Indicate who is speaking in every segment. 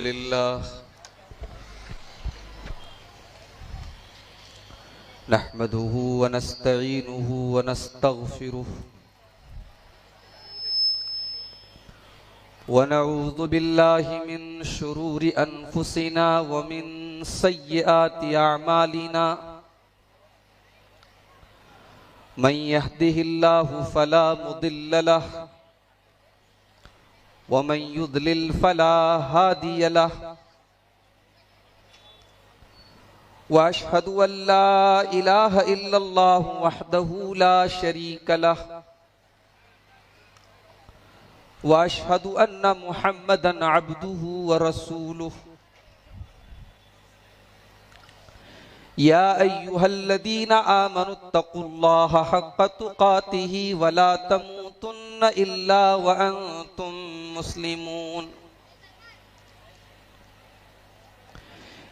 Speaker 1: लिल्लाह नहमदुहु व नस्तईनुहु व नस्तगफिरुहु व नऊज़ु बिल्लाहि मिन शुरूरि अनफुसिना व मिन सय्यिआति अअमालिना मन यहदिहिल्लाहु फला मुदिल्ल लहु व मन युद्लिल फला हादिय लहु व अशहदु अल्ला इलाहा इल्लल्लाहु वहदहु ला शरीक लहु व अशहदु अन्ना मुहम्मदन अब्दुहु व रसूलुहु या अय्युहल्लज़ीना आमनुत्तक़ुल्लाहा हक़्क़ तुक़ातिही व ला तमूतुन्न इल्ला व अंतुम मुस्लिमून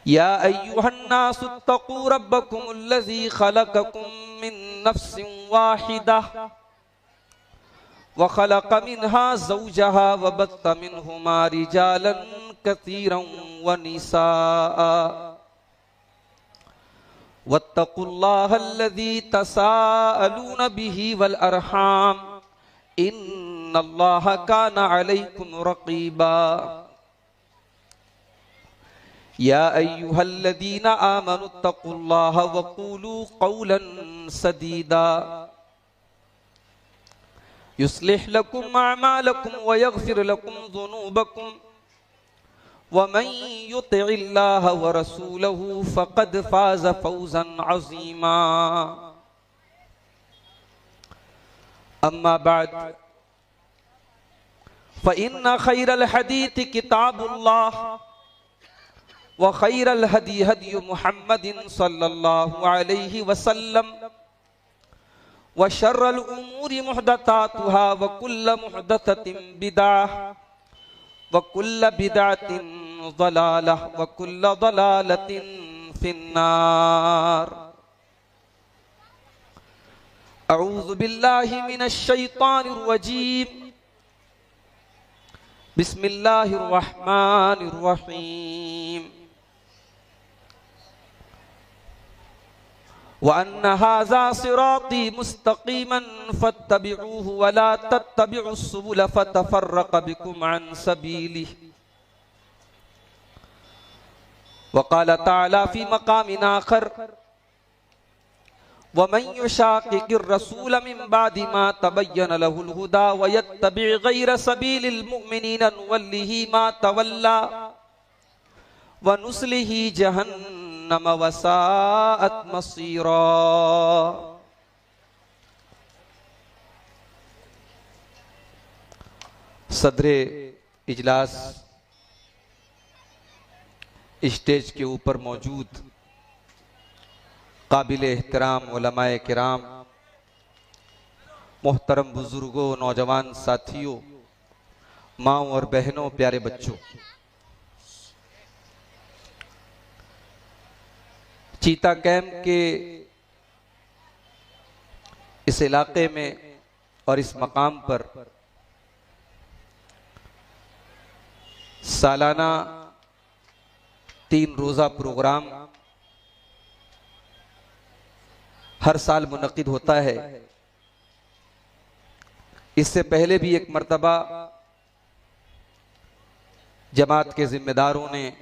Speaker 1: या अय्युहन्नासुत्तक़ू रब्बकुमुल्लज़ी ख़लक़कुम मिन नफ्सिन वाहिदा व ख़लक़ मिन्हा ज़ौजहा व बत्त मिन्हुमा रिजालन कसीरन व निसाअ वत्तक़ुल्लाहल्लज़ी तसाअलून बिही वल अरहाम इन्नल्लाहा काना अलैकुम रक़ीबा या अय्युहल्लज़ीना आमनुत्तक़ुल्लाहा व क़ूलू क़ौलन सदीदा युस्लिह लकुम अअमालकुम व यग़फ़िर लकुम ज़ुनूबकुम व मन युतिइल्लाह व रसूलहु फ़क़द फ़ाज़ फ़ौज़न अज़ीमा अम्मा बअद फ़इन्न ख़ैरल हदीथि किताबुल्लाह व ख़ैरल हदी हदी मुहम्मदिन सल्लल्लाहु अलैहि वसल्लम व शर्रल उमूरि मुहदसातुहा व कुल्ल मुहदसतिन बिदअह व कुल्ल बिदअतिन ज़लालह व कुल्ल ज़लालतिन फिन्नार अऊज़ु बिल्लाहि मिनश शैतानिर रजीम बिस्मिल्लाहिर रहमानिर रहीम व अन्न हाज़ा सिराती मुस्तक़ीमन फत्तबिऊहु व ला तत्तबिउस सुबुल फतफ़र्रक़ बिकुम अन सबीलिही व क़ाल तआला फ़ी मक़ामिन आख़र व मन युशाक़िक़िर रसूल मिन बादि मा तबय्यन लहुल हुदा व यत्तबि' ग़ैर सबीलिल मुअ्मिनीन नुवल्लिही मा तवल्ला व नुस्लिही जहन्नम व साअत मसीरा। सदरे इजलास, स्टेज के ऊपर मौजूद काबिल एहतराम उलमाए किराम, मोहतरम बुजुर्गों, नौजवान साथियों, माँओं और बहनों, प्यारे बच्चों, चीता कैंप के इस इलाके में और इस मकाम पर सालाना 3 रोज़ा प्रोग्राम हर साल मुनक्किद होता है। इससे पहले भी एक मर्तबा जमात के जिम्मेदारों ने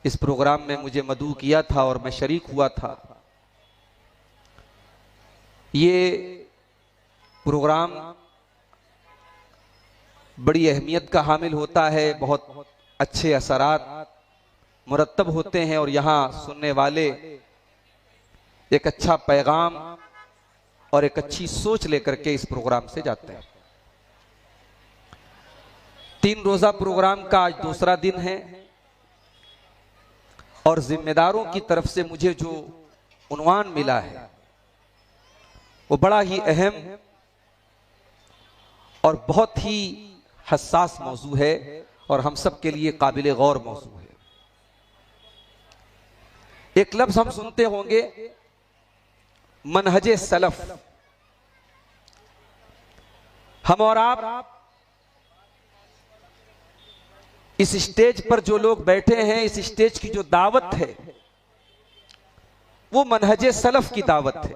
Speaker 1: इस प्रोग्राम में मुझे मदऊ किया था और मैं शरीक हुआ था। ये प्रोग्राम बड़ी अहमियत का हामिल होता है, बहुत अच्छे असरात मुरत्तब होते हैं और यहाँ सुनने वाले एक अच्छा पैगाम और एक अच्छी सोच लेकर के इस प्रोग्राम से जाते हैं। 3 रोज़ा प्रोग्राम का आज दूसरा दिन है और जिम्मेदारों की तरफ से मुझे जो उन्वान मिला है वो बड़ा ही अहम और बहुत ही हसास मौजू है और हम सब के लिए काबिल गौर मौजू है। एक लफ्ज हम सुनते होंगे, मनहजे सलफ। हम और आप इस स्टेज पर जो लोग बैठे हैं, इस स्टेज की जो दावत है वो मनहजे सलफ की दावत है।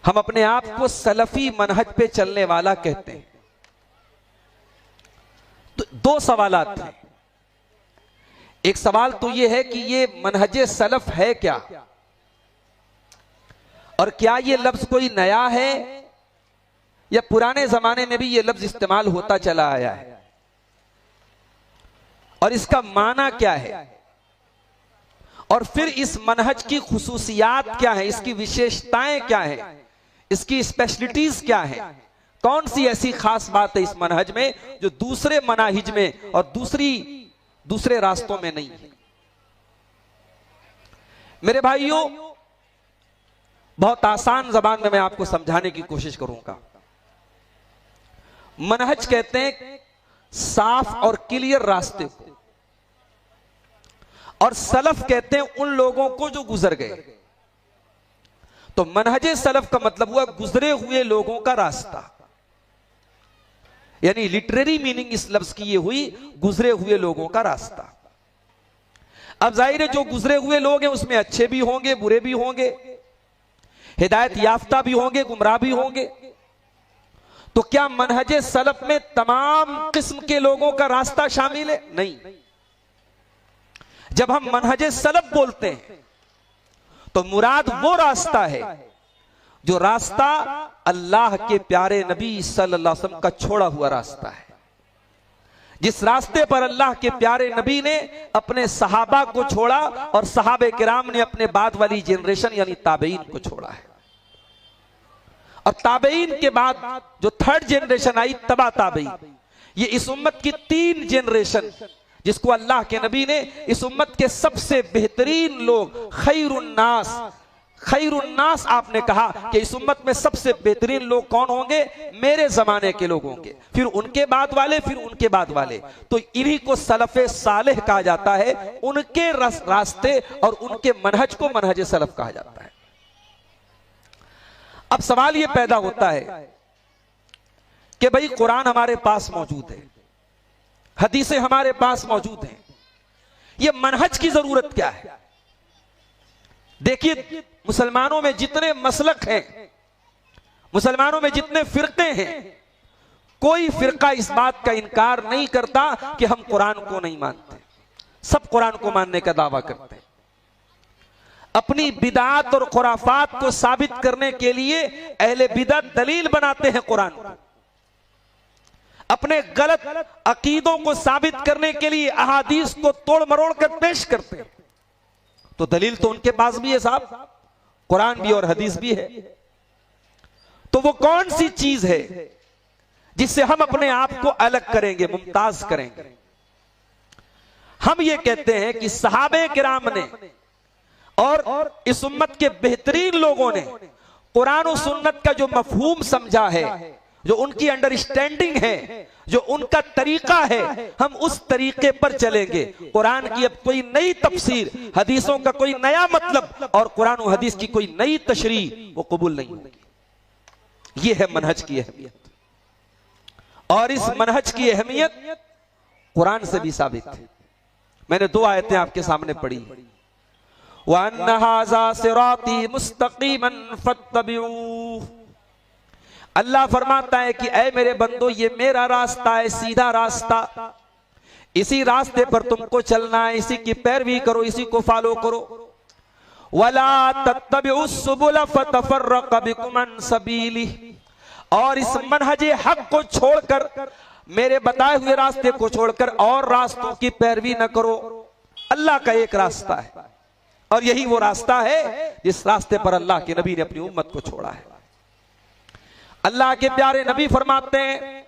Speaker 1: हम अपने आप को सलफी मनहज पे चलने वाला कहते हैं। तो दो सवालात हैं। एक सवाल तो यह है कि ये मनहजे सलफ है क्या, और क्या ये लफ्ज कोई नया है या पुराने जमाने में भी ये लफ्ज इस्तेमाल होता चला आया है, और इसका माना क्या है, और फिर इस मनहज की खुसूसियात क्या है, इसकी विशेषताएं क्या है, इसकी स्पेशलिटीज क्या है, कौन सी ऐसी खास बात है इस मनहज में जो दूसरे मनाहिज में और दूसरे रास्तों में नहीं है। मेरे भाइयों, बहुत आसान जबान में मैं आपको समझाने की कोशिश करूंगा। मनहज कहते हैं साफ और क्लियर रास्ते को, और सलफ कहते हैं उन लोगों को जो गुजर गए। तो मनहजे सलफ का मतलब हुआ गुजरे हुए लोगों का रास्ता, यानी लिटरेरी मीनिंग इस लफ्ज की ये हुई गुजरे हुए लोगों का रास्ता। अब जाहिर है जो गुजरे हुए लोग हैं उसमें अच्छे भी होंगे, बुरे भी होंगे, हिदायत याफ्ता भी होंगे, गुमराह भी होंगे। तो क्या मनहजे सलफ में तमाम किस्म के लोगों का रास्ता शामिल है? नहीं। जब हम मनहजे सलफ बोलते हैं तो मुराद वो रास्ता है जो रास्ता अल्लाह के प्यारे नबी सल्लल्लाहु अलैहि वसल्लम का छोड़ा हुआ रास्ता है, जिस रास्ते पर अल्लाह के प्यारे नबी ने अपने सहाबा को छोड़ा और सहाबे किराम ने अपने बाद वाली जनरेशन यानी ताबईन को छोड़ा है। और ताबईन के बाद जो थर्ड जनरेशन आई तबा ताबईन, ये इस उम्मत की 3 जनरेशन, जिसको अल्लाह के नबी ने इस उम्मत के सबसे बेहतरीन लोग खैरुन्नास आपने कहा कि इस उम्मत में सबसे बेहतरीन लोग कौन होंगे? मेरे जमाने के लोग होंगे, फिर उनके बाद वाले, फिर उनके बाद वाले। तो इन्हीं को सलफे सालेह कहा जाता है, उनके रास्ते और उनके मनहज को मनहज सलफ कहा जाता है। अब सवाल यह पैदा होता है कि भाई कुरान हमारे पास मौजूद है, हदीसें हमारे पास मौजूद हैं, ये मनहज की जरूरत क्या है? देखिए, मुसलमानों में जितने मसलक हैं, मुसलमानों में जितने फिरके हैं, कोई फिरका इस बात का इनकार नहीं करता कि हम कुरान को नहीं मानते। सब कुरान को मानने का दावा करते हैं। अपनी बिदात और खुराफात को साबित करने के लिए अहले बिदअत दलील बनाते हैं कुरान को। अपने गलत अकीदों को साबित करने के लिए अहादीस को तोड़ मरोड़ कर पेश करते हैं। तो दलील तो उनके पास भी है साहब, कुरान भी और हदीस भी है। तो वो कौन सी चीज है जिससे हम अपने आप को अलग करेंगे, मुमताज करेंगे? हम ये कहते हैं कि सहाबे किराम ने और इस उम्मत के बेहतरीन लोगों ने कुरान और सुन्नत का जो मफहूम समझा है, जो उनकी अंडरस्टैंडिंग है, जो उनका तरीका है, हम उस तरीके पर चलेंगे। कुरान की अब कोई नई तफसीर, हदीसों का कोई नया मतलब और कुरान और हदीस की कोई नई तशरीह वो कबूल नहीं होगी। ये है मनहज की अहमियत, और इस मनहज की अहमियत कुरान से भी साबित है। मैंने 2 आयतें आपके सामने पढ़ी। वअन्न हाज़ा सिराती मुस्तक़ीमन फत्तबिऊह। अल्लाह फरमाता है कि ऐ मेरे बंदो, ये मेरा रास्ता है, सीधा रास्ता, इसी रास्ते पर तुमको चलना है, इसी की पैरवी करो, इसी को फॉलो करो। वला तत्तबिउस सुबुल फतफर्रक बिकुम अन सबीली। और इस मनहजे हक को छोड़कर, मेरे बताए हुए रास्ते को छोड़कर और रास्तों की पैरवी न करो। अल्लाह का एक रास्ता है, और यही वो रास्ता है जिस रास्ते पर अल्लाह के नबी ने अपनी उम्मत को छोड़ा है। अल्लाह के प्यारे नबी फरमाते हैं,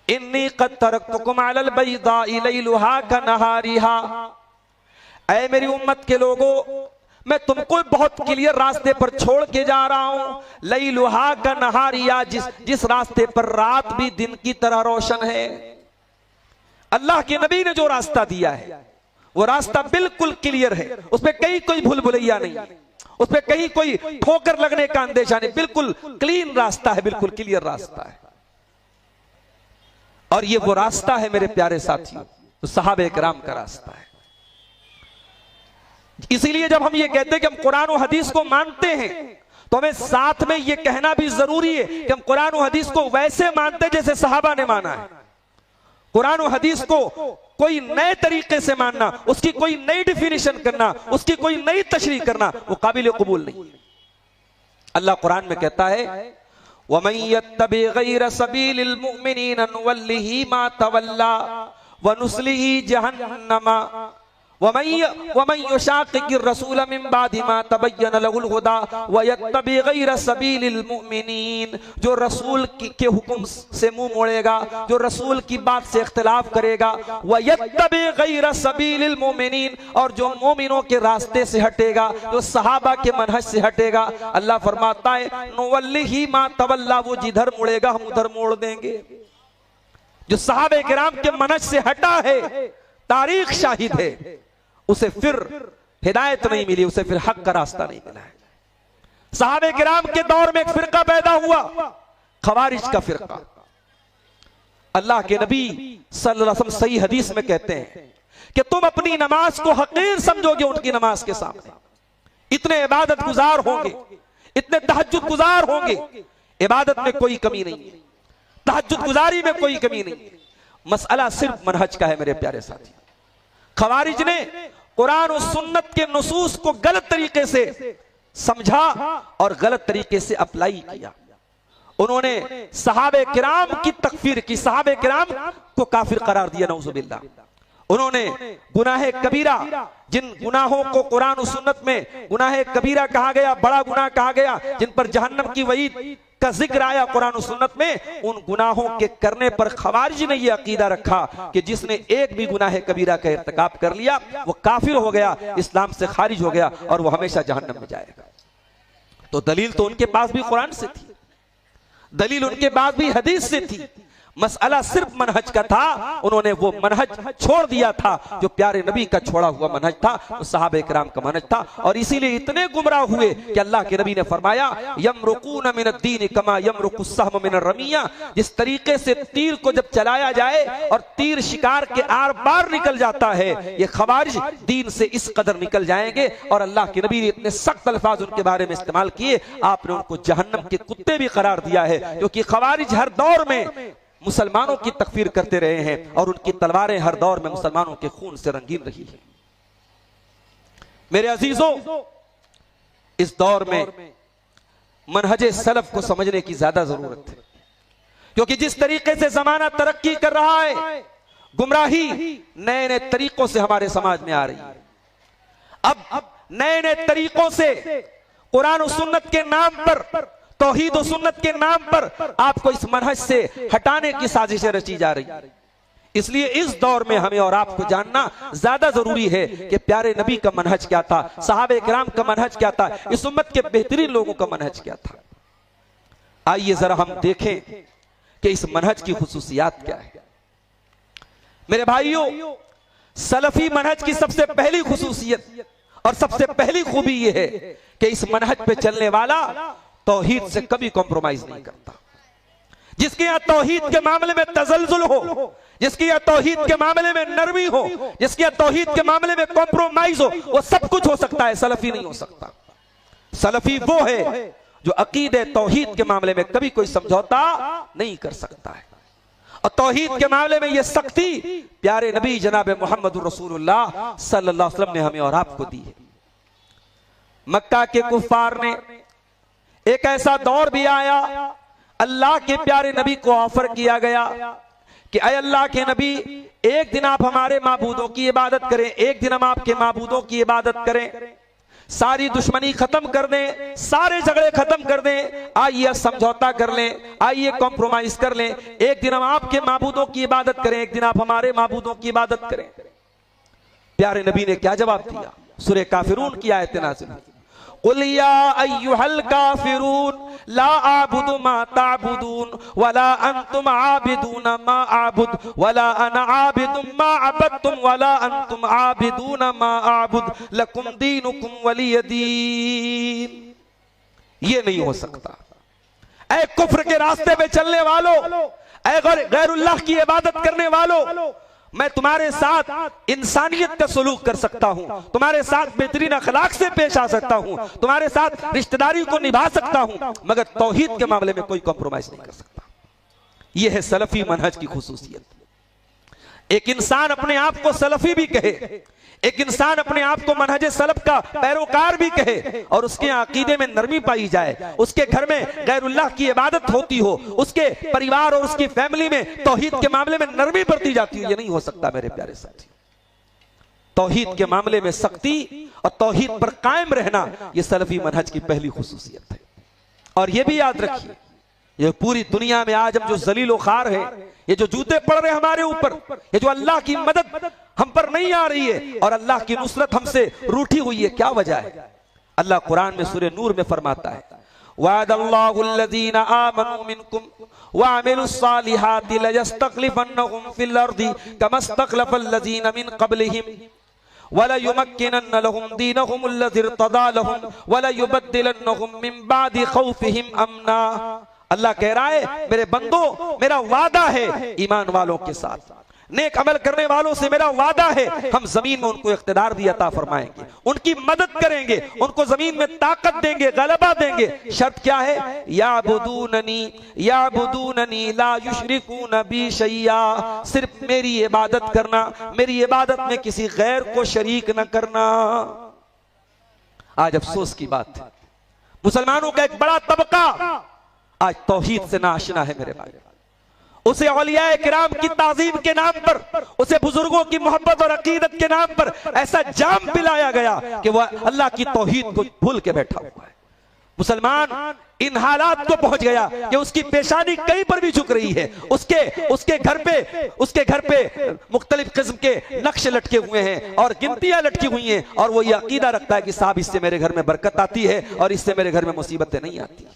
Speaker 1: इन्नी क़द तरक्तुकुम अलल बैदाइ लैलुहा कनहारिहा। ऐ मेरी उम्मत के लोगों, मैं तुमको बहुत क्लियर रास्ते पर छोड़ के जा रहा हूं। लैलुहा कनहारिहा, जिस रास्ते पर रात भी दिन की तरह रोशन है। अल्लाह के नबी ने जो रास्ता दिया है वो रास्ता बिल्कुल क्लियर है, उसमें कहीं कोई भूल भुलैया नहीं, उसमें कहीं कोई ठोकर लगने का अंदेशा नहीं, बिल्कुल क्लीन रास्ता है, बिल्कुल क्लियर रास्ता है। और ये वो रास्ता है मेरे प्यारे साथियों, तो सहाबे किराम का रास्ता है। इसीलिए जब हम ये कहते हैं कि हम कुरान और हदीस को मानते हैं, तो हमें साथ में ये कहना भी जरूरी है कि हम कुरान और हदीस को वैसे मानते हैं जैसे सहाबा ने माना है। कुरान और हदीस को कोई नए तरीके से मानना, उसकी कोई नई डिफिनेशन करना, उसकी कोई नई तशरीह करना, वो काबिल कबूल नहीं। अल्लाह कुरान में कहता है, वमन यत्तबि गैर सबीलिल मुमिनीन नुवल्लिही मा तवल्ला व नुस्लिही जहन्नम वमन युशाक़िक़िर रसूल मिन बादि मा तबय्यन लहुल हुदा व यत्तबि गैर सबीलिल मुमिनीन, जो रसूल के हुक्म से मुंह मोड़ेगा, जो रसूल की बात से इख्तिलाफ करेगा, व यत्तबि गैर सबीलिल मुमिनीन, और जो मोमिनों के रास्ते से हटेगा, जो सहाबा के मनहज से हटेगा, अल्लाह फरमाता है नुवल्लिही मा तवल्ला, वो जिधर मुड़ेगा हम उधर मोड़ देंगे। जो सहाबे किराम के मनहज से हटा है, तारीख शाहिद है, उसे फिर हिदायत नहीं मिली, उसे फिर हक का रास्ता नहीं मिला है। सहाबे किराम के दौर में एक फिरका पैदा हुआ, खवारिज का फिरका। अल्लाह के नबी सल्लल्लाहु अलैहि वसल्लम सही हदीस में कहते हैं कि तुम अपनी नमाज को हकीर समझोगे उनकी नमाज के सामने। इतने इबादत गुजार होंगे, इतने तहज्जुद गुजार होंगे, इबादत में कोई कमी नहीं, तहज्जुद गुजारी में कोई कमी नहीं। मसला सिर्फ मनहज का है मेरे प्यारे साथी। खवारिज ने कुरान और सुन्नत के नुसूस को गलत तरीके से समझा और गलत तरीके से अप्लाई किया। उन्होंने सहाबे किराम की तकफीर की, सहाबे किराम को काफिर करार दिया, नऊजुबिल्लाह। उन्होंने गुनाह कबीरा, जिन गुनाहों को कुरान और सुन्नत में गुनाह कबीरा कहा गया, बड़ा गुनाह कहा गया, जिन पर जहन्नम की वईद का जिक्र आया कुरान और सुन्नत में, उन गुनाहों के करने पर खवारिज ने यह अकीदा रखा कि जिसने एक भी गुनाह कबीरा का इर्तिकाब कर लिया वो काफिर हो गया, इस्लाम से खारिज हो गया और वो हमेशा जहन्नम में जाएगा। तो दलील तो उनके पास भी कुरान से थी, दलील उनके पास भी हदीस से थी। मसला सिर्फ मनहज का था, उन्होंने वो मनहज छोड़ दिया था जो प्यारे नबी का छोड़ा हुआ मनहज था, वो सहाबे किराम का मनहज था। और इसीलिए इतने गुमराह हुए कि अल्लाह के नबी ने फरमाया, यमरुकून मिनद्दीन कमा यमरुकुस्सहम मिनर रमिया, जिस तरीके से तीर को जब चलाया जाए और तीर शिकार के आर पार निकल जाता है, ये खवारिज दीन से इस कदर निकल जाएंगे। और अल्लाह के नबी ने इतने सख्त अल्फाज उनके बारे में इस्तेमाल किए, आपने उनको जहन्नम के कुत्ते भी करार दिया है, क्योंकि खवारिज हर दौर में मुसलमानों की तकफीर करते रहे हैं और उनकी तलवारें हर दौर में मुसलमानों के खून से रंगीन रही है। मेरे अजीजों, इस दौर में मनहजे सलफ को समझने की ज्यादा जरूरत है, क्योंकि जिस तरीके से जमाना तरक्की कर रहा है, गुमराही नए नए तरीकों से हमारे समाज में आ रही है। अब नए नए तरीकों से कुरान और सुन्नत के नाम पर, तौहीद और सुन्नत के नाम पर आपको इस मनहज से हटाने की साजिशें रची जा रही। इसलिए इस दौर में हमें और आपको जानना ज्यादा जरूरी है कि प्यारे नबी का मनहज क्या था, सहाबे किराम का मनहज क्या था, इस उम्मत के बेहतरीन लोगों का मनहज क्या था। आइए जरा हम देखें कि इस मनहज की खुसूसियात क्या है। मेरे भाइयों, सलफी मनहज की सबसे पहली खुसूसियत और सबसे पहली खूबी यह है कि इस मनहज पे चलने वाला तौहीद से कभी कॉम्प्रोमाइज नहीं करता। जिसके यहां तौहीद के मामले में तजल्जुल हो, जिसके यहां तौहीद के मामले में नरमी हो, जिसके यहां तौहीद के मामले में कॉम्प्रोमाइज हो, वो सब कुछ हो सकता है, सलफी नहीं हो सकता। सलफी वो है जो अकीदे तौहीद के मामले में कभी कोई समझौता नहीं कर सकता है। और तौहीद के मामले में ये सख्ती प्यारे नबी जनाब मोहम्मद रसूलुल्लाह सल्लल्लाहु अलैहि वसल्लम ने हमें और आपको दी है। मक्का के कुफ्फार ने एक ऐसा दौर भी आया, अल्लाह के प्यारे नबी को ऑफर किया गया कि अय अल्लाह के नबी, एक दिन आप हमारे माबूदों की इबादत करें, एक दिन हम आपके माबूदों की इबादत करें, सारी दुश्मनी खत्म कर दें, सारे झगड़े खत्म कर दें, आइए समझौता कर लें, आइए कॉम्प्रोमाइज कर लें, एक दिन हम आपके माबूदों की इबादत करें, एक दिन आप हमारे माबूदों की इबादत करें। प्यारे नबी ने क्या जवाब दिया? सूरह काफिरून की आयत नाज़िल हुई, कुल या अय्युहल काफिरून ला आबुदु मा ताबुदून वला अंतुम आबिदून मा आबुद वला अना आबिदुम मा अबदतुम वला अंतुम आबिदून मा आबुद लकुम दीनुकुम वलिय दीन। ये नहीं हो सकता। ऐ कुफ्र के रास्ते पे चलने वालों, ऐ गैरुल्लाह की इबादत करने वालों, मैं तुम्हारे साथ इंसानियत का सलूक कर सकता हूं, तुम्हारे साथ बेहतरीन अखलाक से पेश आ सकता हूं, तुम्हारे साथ रिश्तेदारी को निभा सकता हूं, मगर तौहीद के मामले में कोई कॉम्प्रोमाइज नहीं कर सकता। यह है सलफी मनहज की खुसूसियत। एक इंसान अपने आप को सलफी भी कहे, एक इंसान अपने आप को मनहज सलफ का पैरोकार भी कहे और उसके अकीदे में नरमी पाई जाए, उसके घर में गैरुल्लाह की इबादत होती हो, उसके परिवार और उसकी फैमिली में तौहीद के मामले में नरमी बरती जाती हो, ये नहीं हो सकता मेरे प्यारे साथी। तौहीद के मामले में सख्ती और तौहीद पर कायम रहना, यह सलफी मनहज की पहली खुसूसियत है। और यह भी याद रखिए, ये पूरी दुनिया में आज हम जो जलीलो खार है, ये जो जूते पड़ रहे हमारे ऊपर, ये जो अल्लाह की मदद हम पर नहीं आ रही है और अल्लाह की नुसरत हमसे रूठी हुई है, क्या वजह है? अल्लाह कुरान में सूरह नूर में फरमाता है, वअदल्लाहुल्लज़ीना आमनू मिनकुम वअमिलुस्सालिहाति लयस्तखलिफन्नहुम फिल अर्दि कमस्तखलफल्लज़ीना मिन क़ब्लिहिम वलयुमक्किनन्न लहुम दीनहुम अल्लज़ी इर्तदा लहुम वलयुबद्दिलन्नहुम मिन बादि खौफिहिम अमना। अल्लाह कह रहा है, मेरे बंदो, मेरा वादा है ईमान वालों के साथ, नेक अमल करने वालों से मेरा वादा है, हम जमीन में उनको इख्तिदार भी अता फरमाएंगे, उनकी मदद करेंगे, उनको जमीन में ताकत देंगे, गलबा देंगे। शर्त क्या है? याबुदूननी ला युशरिकून बी शैया, सिर्फ मेरी इबादत करना, मेरी इबादत में किसी गैर को शरीक न करना। आज अफसोस की बात है, मुसलमानों का एक बड़ा तबका आज तौहीद से नाआशना है मेरे भाई। उसे औलियाए किराम की ताजीम के नाम पर, उसे बुजुर्गों की मोहब्बत और अकीदत के नाम पर ऐसा जाम पिलाया गया कि वह अल्लाह की तौहीद को भूल के बैठा हुआ है। मुसलमान इन हालात को पहुंच गया कि उसकी पेशानी कहीं पर भी झुक रही है, उसके घर पे मुख्तलिफ किस्म के नक्श लटके हुए हैं और गिनतियां लटकी हुई हैं, और वो ये अकीदा रखता है कि साहब इससे मेरे घर में बरकत आती है और इससे मेरे घर में मुसीबतें नहीं आती।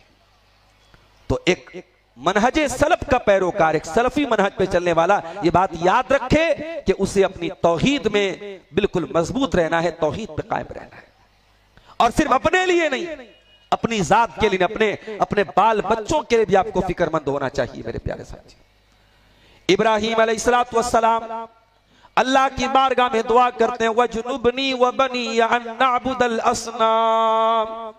Speaker 1: तो एक मनहज सलफ का पैरोकार, एक सलफी मनहज पे चलने वाला ये बात याद रखे कि उसे अपनी तौहीद में बिल्कुल मजबूत रहना है, तौहीद पे कायम रहना है, और सिर्फ अपने लिए नहीं, अपनी जात के लिए, अपने बाल बच्चों के लिए भी आपको फिक्रमंद होना चाहिए मेरे प्यारे साथी। इब्राहीम अलैहिस्सलातु वस्सलाम अल्लाह की बारगाह में दुआ करते हैं, वजनुबनी व बनी अन नअबुदल असनाम,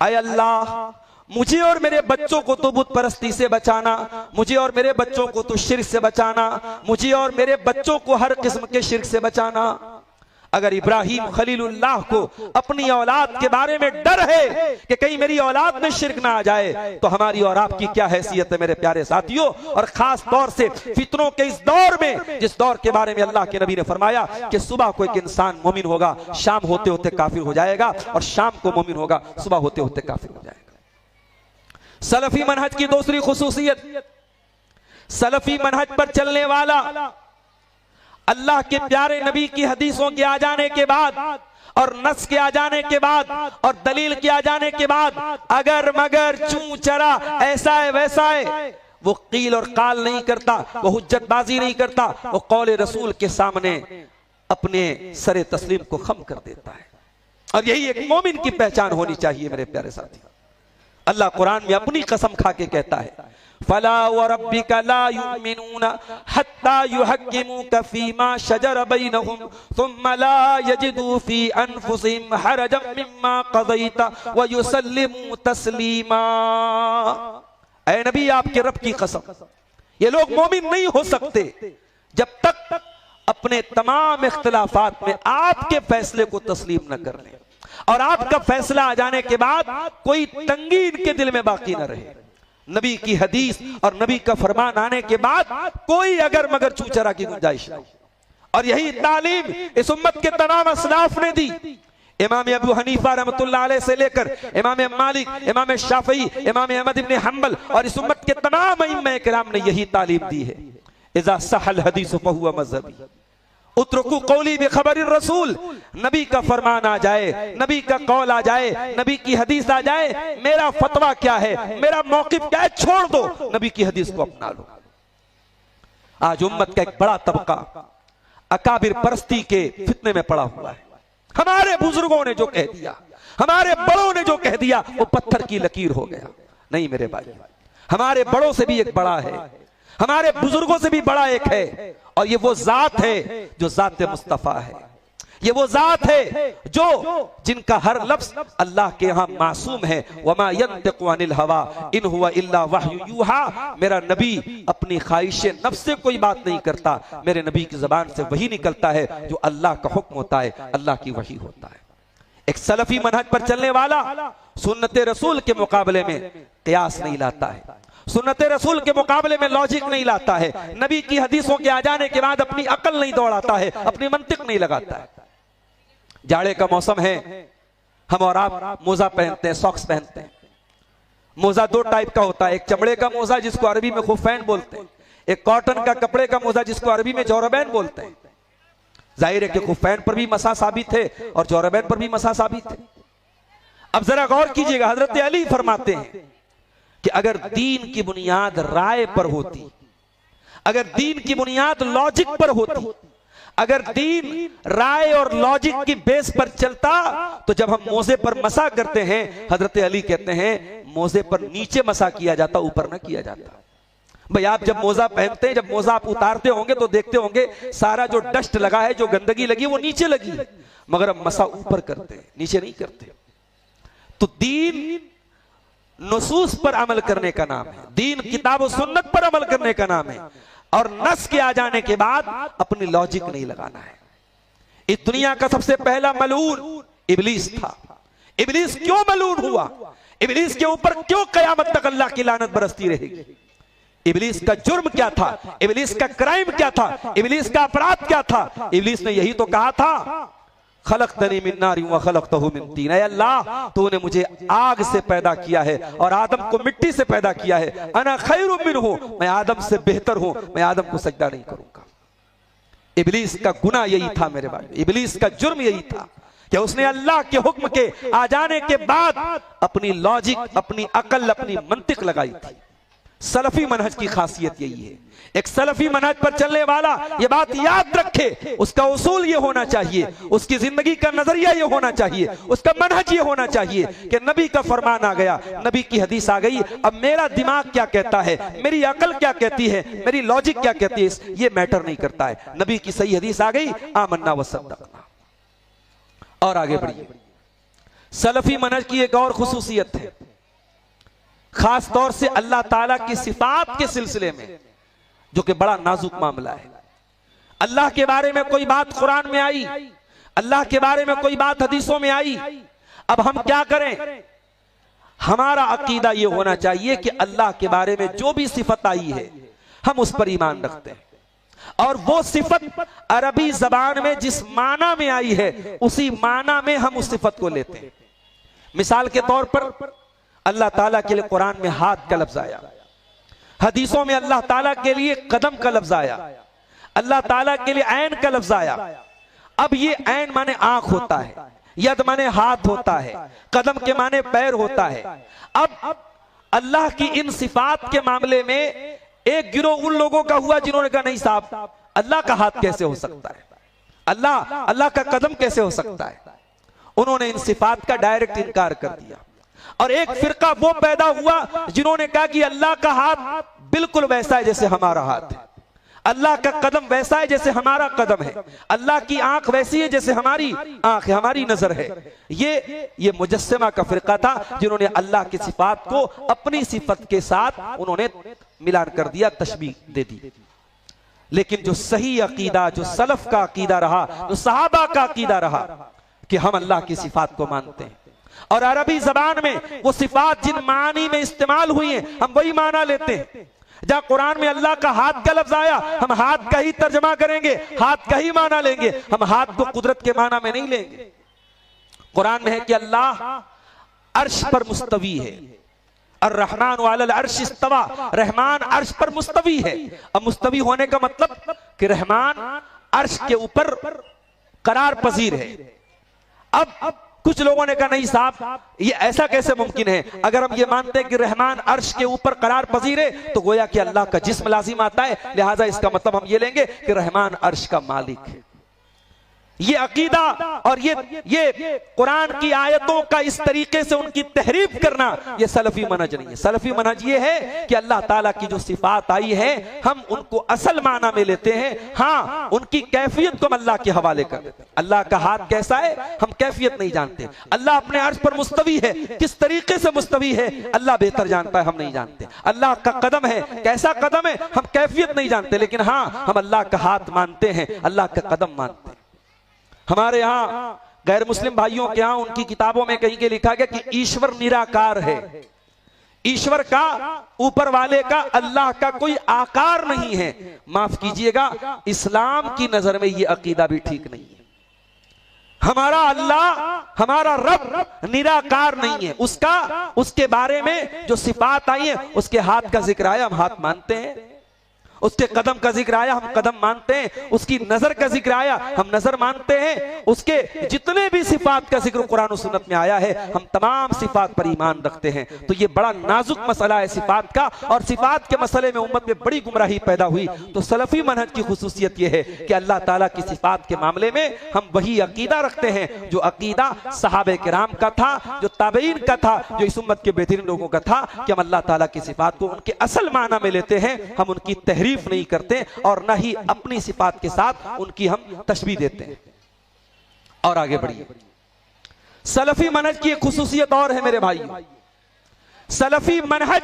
Speaker 1: ऐ अल्लाह मुझे और मेरे बच्चों को तो बुत परस्ती से बचाना, मुझे और मेरे बच्चों को तो शिर्क से बचाना, मुझे और मेरे बच्चों को हर किस्म के शिर्क से बचाना। अगर इब्राहीम खलीलुल्लाह को अपनी औलाद के बारे में डर है कि कहीं मेरी औलाद में शिर्क ना आ जाए, तो हमारी और आपकी क्या हैसियत है मेरे प्यारे साथियों। और खास तौर से फितनों के इस दौर में, जिस दौर के बारे में अल्लाह के नबी ने फरमाया कि सुबह को एक इंसान मोमिन होगा, शाम होते होते काफिर हो जाएगा, और शाम को मोमिन होगा, सुबह होते होते काफिर हो जाएगा। सलफी मनहज की दूसरी खुसूसियत, सलफी मनहज पर चलने वाला अल्लाह के प्यारे नबी की हदीसों के आ जाने के बाद और नस के आ जाने के बाद और दलील के आ जाने के बाद अगर मगर चूं चरा ऐसा है वैसा है, वो कील और काल नहीं करता, वो हुज्जतबाजी नहीं करता, वो कौल रसूल के सामने अपने सरे तस्लीम को खम कर देता है। और यही एक मोमिन की पहचान होनी चाहिए मेरे प्यारे साथी। अल्लाह कुरान में अपनी कसम खा के कहता है, फला व रब्बिका ला युमिनूना हत्ता युहक्किमूका फीमा शजर बैनहुम थुम्मा ला यजिदू फी अनफुसिहिम हरजम मिम्मा क़ज़ैता व युसल्लिमू तस्लीमा। ऐ नबी, आपके रब की कसम, ये लोग मोमिन नहीं हो सकते जब तक अपने तमाम इख्तिलाफात में आपके फैसले को तस्लीम न कर लें, और आपका फैसला आ जाने के बाद कोई तंगी इनके दिल में बाकी न रहे। नबी की हदीस और नबी का फरमान आने के बाद कोई अगर मगर चूचरा की गुंजाइश नहीं। और यही तालीम इस उम्मत के तमाम असलाफ ने दी। इमाम अबू हनीफा रहमतुल्लाह अलैह से लेकर इमाम मालिक, इमाम शाफई, इमाम अहमद इब्न हंबल और इस उम्मत के तमाम इमाम किराम ने यही तालीम दी है। इज़ा सहल हदीस फहुवा मज़हबी उतरुकू कौली बिखबर रसूल, नबी का फरमान आ जाए, नबी का कौल आ जाए, नबी की हदीस आ जाए, मेरा फतवा क्या है, मेरा मौकिफ क्या है, छोड़ दो, नबी की हदीस को अपना लो। आज उम्मत का एक बड़ा तबका अकाबिर परस्ती के फितने में पड़ा हुआ है। हमारे बुजुर्गों ने जो कह दिया, हमारे बड़ों ने जो कह दिया, वो पत्थर की लकीर हो गया। नहीं मेरे भाई, हमारे बड़ों से भी एक बड़ा है, हमारे बुजुर्गों से भी बड़ा एक है, और ये वो जात है जो जात मुस्तफा है। ये वो जात है जो जिनका हर लफ्ज अल्लाह के यहां मासूम है। वमा यंतिकु अनिल हवा इन हुवा इल्ला वहयु यूहा। मेरा नबी अपनी ख्वाहिश नफ्स से कोई बात नहीं करता, मेरे नबी की जबान से वही निकलता है जो अल्लाह का हुक्म होता है, अल्लाह की वही होता है। एक सलफी मनहज पर चलने वाला सुन्नत रसूल के मुकाबले में कियास नहीं लाता है, सुन्नत रसूल के मुकाबले में लॉजिक नहीं लाता है, नबी की हदीसों के आ जाने के बाद अपनी अकल नहीं दौड़ाता है, अपनी मंतिक नहीं लगाता है। जाड़े का मौसम है, हम और आप मोजा पहनते हैं, सॉक्स पहनते हैं। मोजा दो टाइप का होता है, एक चमड़े का मोजा जिसको अरबी में खुफैन बोलते हैं, एक कॉटन का कपड़े का मोजा जिसको अरबी में जोरबैन बोलते हैं। जाहिर है कि खुफैन पर भी मसा साबित है और जोरबैन पर भी मसा साबित है। अब जरा गौर कीजिएगा, हजरत अली फरमाते हैं कि अगर दीन की बुनियाद राय पर होती, अगर दीन की बुनियाद लॉजिक पर होती, अगर दीन राय और लॉजिक की बेस पर चलता, तो जब हम मोजे पर मसा करते हैं, हजरत अली कहते हैं मोजे पर नीचे मसा किया जाता, ऊपर ना किया जाता। भाई आप जब मोजा पहनते हैं, जब मोजा आप उतारते होंगे तो देखते होंगे सारा जो डस्ट लगा है, जो गंदगी लगी वो नीचे लगी है, मगर हम मसा ऊपर करते हैं, नीचे नहीं करते। तो दीन नुसूस पर अमल करने का नाम है, दीन किताब और सुन्नत पर अमल करने का नाम है, और नस के आ जाने के बाद अपनी लॉजिक नहीं लगाना है। इस दुनिया का सबसे पहला मलून इब्लीस था। इब्लीस क्यों मलून हुआ? इब्लीस के ऊपर क्यों कयामत तक अल्लाह की लानत बरसती रहेगी? इब्लीस का जुर्म क्या था? इब्लीस का क्राइम क्या था? इब्लीस का अपराध क्या था? इब्लीस ने यही तो कहा था, खलक़तनी मिन नार व खलक़तहु मिन तीन। ऐ अल्लाह, तूने मुझे आग से पैदा किया है और आदम को मिट्टी से पैदा किया है। अना खैरुम मिन्हु, मैं आदम से बेहतर हूं, मैं आदम को सजदा नहीं करूंगा। इब्लीस का गुनाह यही था मेरे भाई, इब्लीस का जुर्म यही था कि उसने अल्लाह के हुक्म के आ जाने के बाद अपनी लॉजिक, अपनी अकल, अपनी मंतिक लगाई थी। सलफी मनहज की खासियत यही है। एक सलफी मनहज पर चलने वाला ये बात याद रखे, उसका उसूल ये होना चाहिए, उसकी जिंदगी का नजरिया ये होना चाहिए, उसका मनहज ये होना चाहिए कि नबी का फरमान आ गया, नबी की हदीस आ गई, अब मेरा दिमाग क्या कहता है, मेरी अकल क्या कहती है, मेरी लॉजिक क्या कहती है, ये मैटर नहीं करता है। नबी की सही हदीस आ गई, आमन्ना व सद्दक़ना। और आगे बढ़िए, सलफी मनहज की एक और खुसूसियत है, खास तौर से अल्लाह ताला की सिफात के सिलसिले में, जो कि बड़ा नाजुक मामला है। अल्लाह के बारे में कोई बात कुरान में आई, अल्लाह के बारे में कोई बात हदीसों में आई, अब हम क्या करें? हमारा अकीदा यह होना चाहिए कि अल्लाह के बारे में जो भी सिफत आई है हम उस पर ईमान रखते हैं, और वो सिफत अरबी जबान में जिस माना में आई है उसी माना में हम उस सिफत को लेते हैं। मिसाल के तौर पर अल्लाह ताला के लिए कुरान में हाथ का लफ्ज आया, हदीसों में अल्लाह ताला के लिए कदम का लफ्ज आया, अल्लाह ताला के लिए ऐन का लफ्ज आया। अब ये ऐन माने आंख होता है, यद माने हाथ होता है, कदम के माने पैर होता है। अब अल्लाह की इन सिफात के मामले में एक गिरोह उन लोगों का हुआ जिन्होंने कहा नहीं साहब, अल्लाह का हाथ कैसे हो सकता है, अल्लाह का कदम कैसे हो सकता है। उन्होंने इन सिफात का डायरेक्ट इनकार कर दिया। और एक फिरका वो पैदा हुआ जिन्होंने कहा कि अल्लाह का हाथ बिल्कुल वैसा है जैसे हमारा हाथ है, अल्लाह का कदम वैसा है जैसे हमारा कदम है, अल्लाह की आंख वैसी है जैसे हमारी आंख है, हमारी नजर है। ये मुजस्सिमा का फिरका था जिन्होंने अल्लाह की सिफात को अपनी सिफत के साथ उन्होंने मिलान कर दिया, तशबीह दे दी। लेकिन जो सही अकीदा, जो सलफ का अकीदा रहा, जो सहाबा का अकीदा रहा कि हम अल्लाह की सिफात को मानते हैं, और अरबी जबान में वो सिफात जिन मानी में इस्तेमाल हुई हैं हम वही माना लेते हैं। जहां कुरान में अल्लाह का हाथ का लफ्ज आया, हम हाथ का ही तर्जमा करेंगे, हाथ का ही माना लेंगे, हम हाथ को कुदरत के माना में नहीं लेंगे। कुरान में है कि अल्लाह अर्श पर मुस्तवी है, अर्रहमान अलल अर्श इस्तवा, रहमान अर्श पर मुस्तवी है। अब मुस्तवी होने का मतलब कि रहमान अर्श के ऊपर करार पजीर है। अब कुछ लोगों ने कहा नहीं साहब, ये ऐसा कैसे मुमकिन है? अगर हम ये मानते हैं कि रहमान अर्श के ऊपर करार पजीर है तो गोया कि अल्लाह का जिस्म लाजिम आता है, लिहाजा इसका मतलब हम ये लेंगे कि रहमान अर्श का मालिक है। ये अकीदा और ये कुरान की आयतों का इस तरीके से उनकी तहरीफ करना, ये सलफी मनहज नहीं है। सलफी मनहज ये है कि अल्लाह ताला की जो सिफात आई है हम उनको असल माना में लेते हैं, हाँ उनकी कैफियत को हम अल्लाह के हवाले कर देते हैं। अल्लाह का हाथ कैसा है हम कैफियत नहीं जानते, अल्लाह अपने अर्श पर मुस्तवी है, किस तरीके से मुस्तवी है अल्लाह बेहतर जानता है, हम नहीं जानते। अल्लाह का कदम है, कैसा कदम है हम कैफियत नहीं जानते, लेकिन हाँ हम अल्लाह का हाथ मानते हैं, अल्लाह का कदम मानते हैं। हमारे यहाँ गैर मुस्लिम भाइयों के यहाँ उनकी किताबों में कहीं के लिखा गया कि ईश्वर निराकार है, ईश्वर का, ऊपर वाले का, अल्लाह का कोई आकार नहीं है। माफ कीजिएगा, इस्लाम की नजर में यह अकीदा भी ठीक नहीं है। हमारा अल्लाह, हमारा रब निराकार नहीं है, उसका, उसके बारे में जो सिफात आई है, उसके हाथ का जिक्र आया हम हाथ मानते हैं, उसके कदम का जिक्र आया हम कदम मानते हैं, उसकी नजर का जिक्र आया हम नजर मानते हैं, उसके जितने भी सिफात का जिक्र कुरान और सुन्नत में आया है हम तमाम सिफात पर ईमान रखते हैं। तो ये बड़ा नाजुक मसला है सिफात का, और सिफात के मसले में उम्मत में बड़ी गुमराही पैदा हुई। तो सलफी मनहज की खुसूसियत यह है कि अल्लाह ताला की सिफात के मामले में हम वही अकीदा रखते हैं जो अकीदा सहाबे किराम का था, जो ताबईन का था, जो इस उम्मत के बेहतरीन लोगों का था, कि हम अल्लाह ताला की सिफात को उनके असल माना में लेते हैं, हम उनकी तहरीफ नहीं करते और न ही अपनी सिफात के साथ उनकी हम तशबीह देते हैं। और आगे बढ़िए, सलफी मनहज की एक खुसूसियत और है मेरे भाई, सलफी मनहज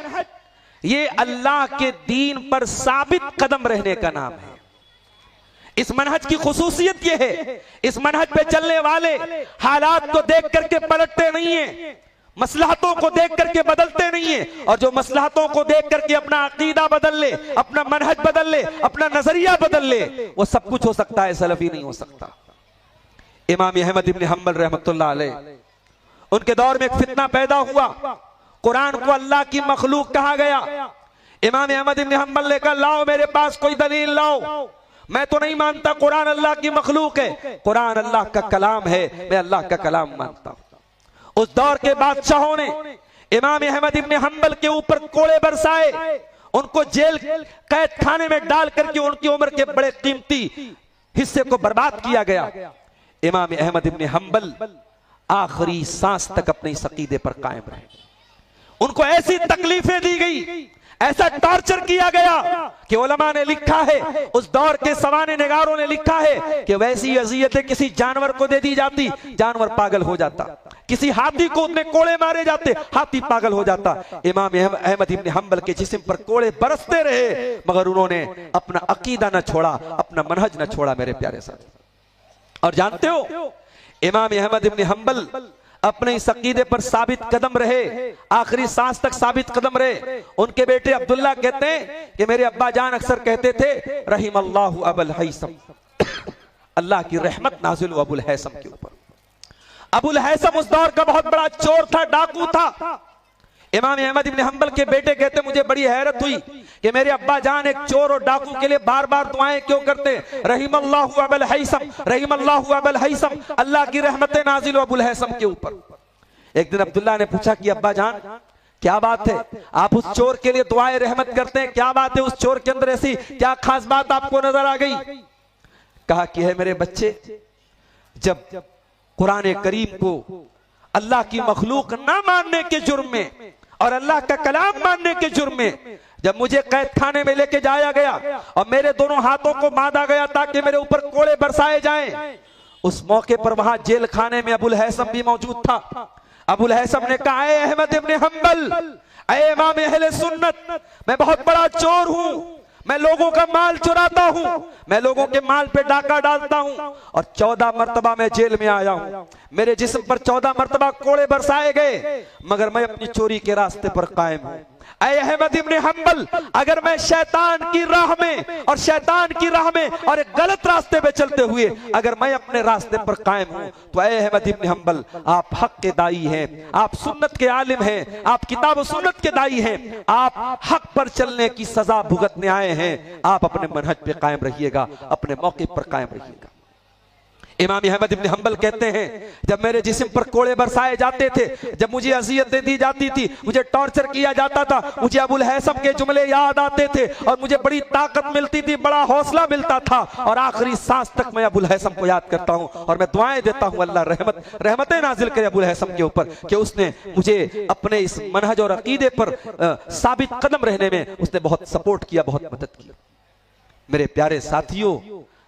Speaker 1: ये अल्लाह के दीन पर साबित कदम रहने का नाम है। इस मनहज की खुसूसियत यह है, इस मनहज पे चलने वाले हालात को देख करके पलटते नहीं है, मसलहतों को देख करके बदलते नहीं है, और जो मसलहतों को देख करके अपना अकीदा बदल ले, अपना मनहज बदल ले, अपना नजरिया बदल ले, वो सब कुछ हो सकता है, सलफी नहीं हो सकता। इमाम अहमद इब्न हंबल रहमतुल्लाह अलैह, उनके दौर में एक फितना पैदा हुआ, कुरान को अल्लाह की मखलूक कहा गया। इमाम अहमद इब्न हंबल ने कहा लाओ मेरे पास कोई दलील लाओ, मैं तो नहीं मानता कुरान अल्लाह की मखलूक है, कुरान अल्लाह का कलाम है, मैं अल्लाह का कलाम मानता हूं। उस दौर के बादशाहों ने इमाम अहमद इब्न हंबल के ऊपर कोड़े बरसाए, उनको जेल कैद खाने में डाल करके उनकी उम्र के बड़े कीमती हिस्से को बर्बाद किया गया। इमाम अहमद इब्न हंबल आखिरी सांस तक अपने इस अकीदे पर कायम रहे। उनको ऐसी तकलीफें दी गई, ऐसा टॉर्चर किया गया कि उलमा ने लिखा है, उस दौर के सवाने निगारों ने लिखा है कि वैसी अजियतें किसी जानवर को दे दी जाती, जानवर पागल हो जाता, किसी हाथी को उतने कोड़े मारे जाते, हाथी पागल हो जाता। इमाम अहमद इब्न हंबल के जिस्म पर कोड़े बरसते रहे, मगर उन्होंने अपना अकीदा न छोड़ा, अपना मनहज न छोड़ा मेरे प्यारे साथी। और जानते हो इमाम अहमद इब्न हंबल अपने इस अकीदे पर साबित कदम रहे, आखिरी सांस तक साबित कदम रहे। उनके बेटे अब्दुल्ला कहते हैं कि मेरे अब्बा जान अक्सर कहते थे रहीमल्लाहु अबुल हैसम, अल्लाह की रहमत नाजिल हो अबुल हैसम के ऊपर। अबुल हैसम उस दौर का बहुत बड़ा चोर था, डाकू था। इमाम अहमद इब्न हंबल के बेटे कहते मुझे बड़ी हैरत हुई कि मेरे अब्बा जान एक चोर और डाकू के लिए बार बार दुआएं क्यों करते, रहीमल्लाहु अबुल हैसम, रहीमल्लाहु अबुल हैसम, अल्लाह की रहमत नाजिल अबुल हैसम के ऊपर। एक दिन अब्दुल्ला ने पूछा कि अब्बा जान क्या बात है, आप उस चोर के लिए दुआएं रहमत करते हैं, क्या बात है, उस चोर के अंदर ऐसी क्या खास बात आपको नजर आ गई? कहा कि है मेरे बच्चे, जब कुरान करीम को अल्लाह की मखलूक ना मानने के जुर्म में और अल्लाह का कलाम मानने के जुर्म में जब मुझे कैद खाने में लेके जाया गया और मेरे दोनों हाथों को बांधा गया ताकि मेरे ऊपर कोड़े बरसाए जाएं, उस मौके पर वहां जेल खाने में अबुल हैसम भी मौजूद था। अबुल हैसम ने कहा ऐ अहमद इब्न हंबल, ऐ इमाम अहले सुन्नत, मैं बहुत बड़ा चोर हूं, मैं लोगों का माल चुराता हूं, मैं लोगों के माल पे डाका डालता हूं और 14 मर्तबा मैं जेल में आया हूं, मेरे जिस्म पर 14 मर्तबा कोड़े बरसाए गए, मगर मैं अपनी चोरी के रास्ते पर कायम हूं। ऐ अहमद इब्न हंबल, अगर मैं शैतान की राह में और शैतान की राह में और एक गलत रास्ते पे चलते हुए अगर मैं अपने रास्ते पर कायम हूं, तो ऐ अहमद इब्न हंबल आप हक के दाई हैं, आप सुन्नत के आलिम हैं, आप किताब और सुन्नत के दाई हैं, आप हक पर चलने की सजा भुगतने आए हैं, आप अपने मनहज पे कायम रहिएगा, अपने मौके पर कायम रहिएगा। इमाम अहमद इब्न हंबल कहते हैं, जब मेरे जिस्म पर कोड़े बरसाए जाते थे, जब मुझे अज़ियतें दी जाती थी, मुझे टॉर्चर किया जाता था, मुझे अबुल हैसम के जुमले याद आते थे और मुझे बड़ी ताकत मिलती थी, बड़ा हौसला मिलता था और आखिरी सांस तक मैं अबुल हैसम को याद करता हूं और मैं दुआएं देता हूं अल्लाह रहमतें नाजिल करे अबुल हैसम के ऊपर कि उसने मुझे अपने इस मनहज और अकीदे पर साबित कदम रहने में उसने बहुत सपोर्ट किया, बहुत मदद की। मेरे प्यारे साथियों,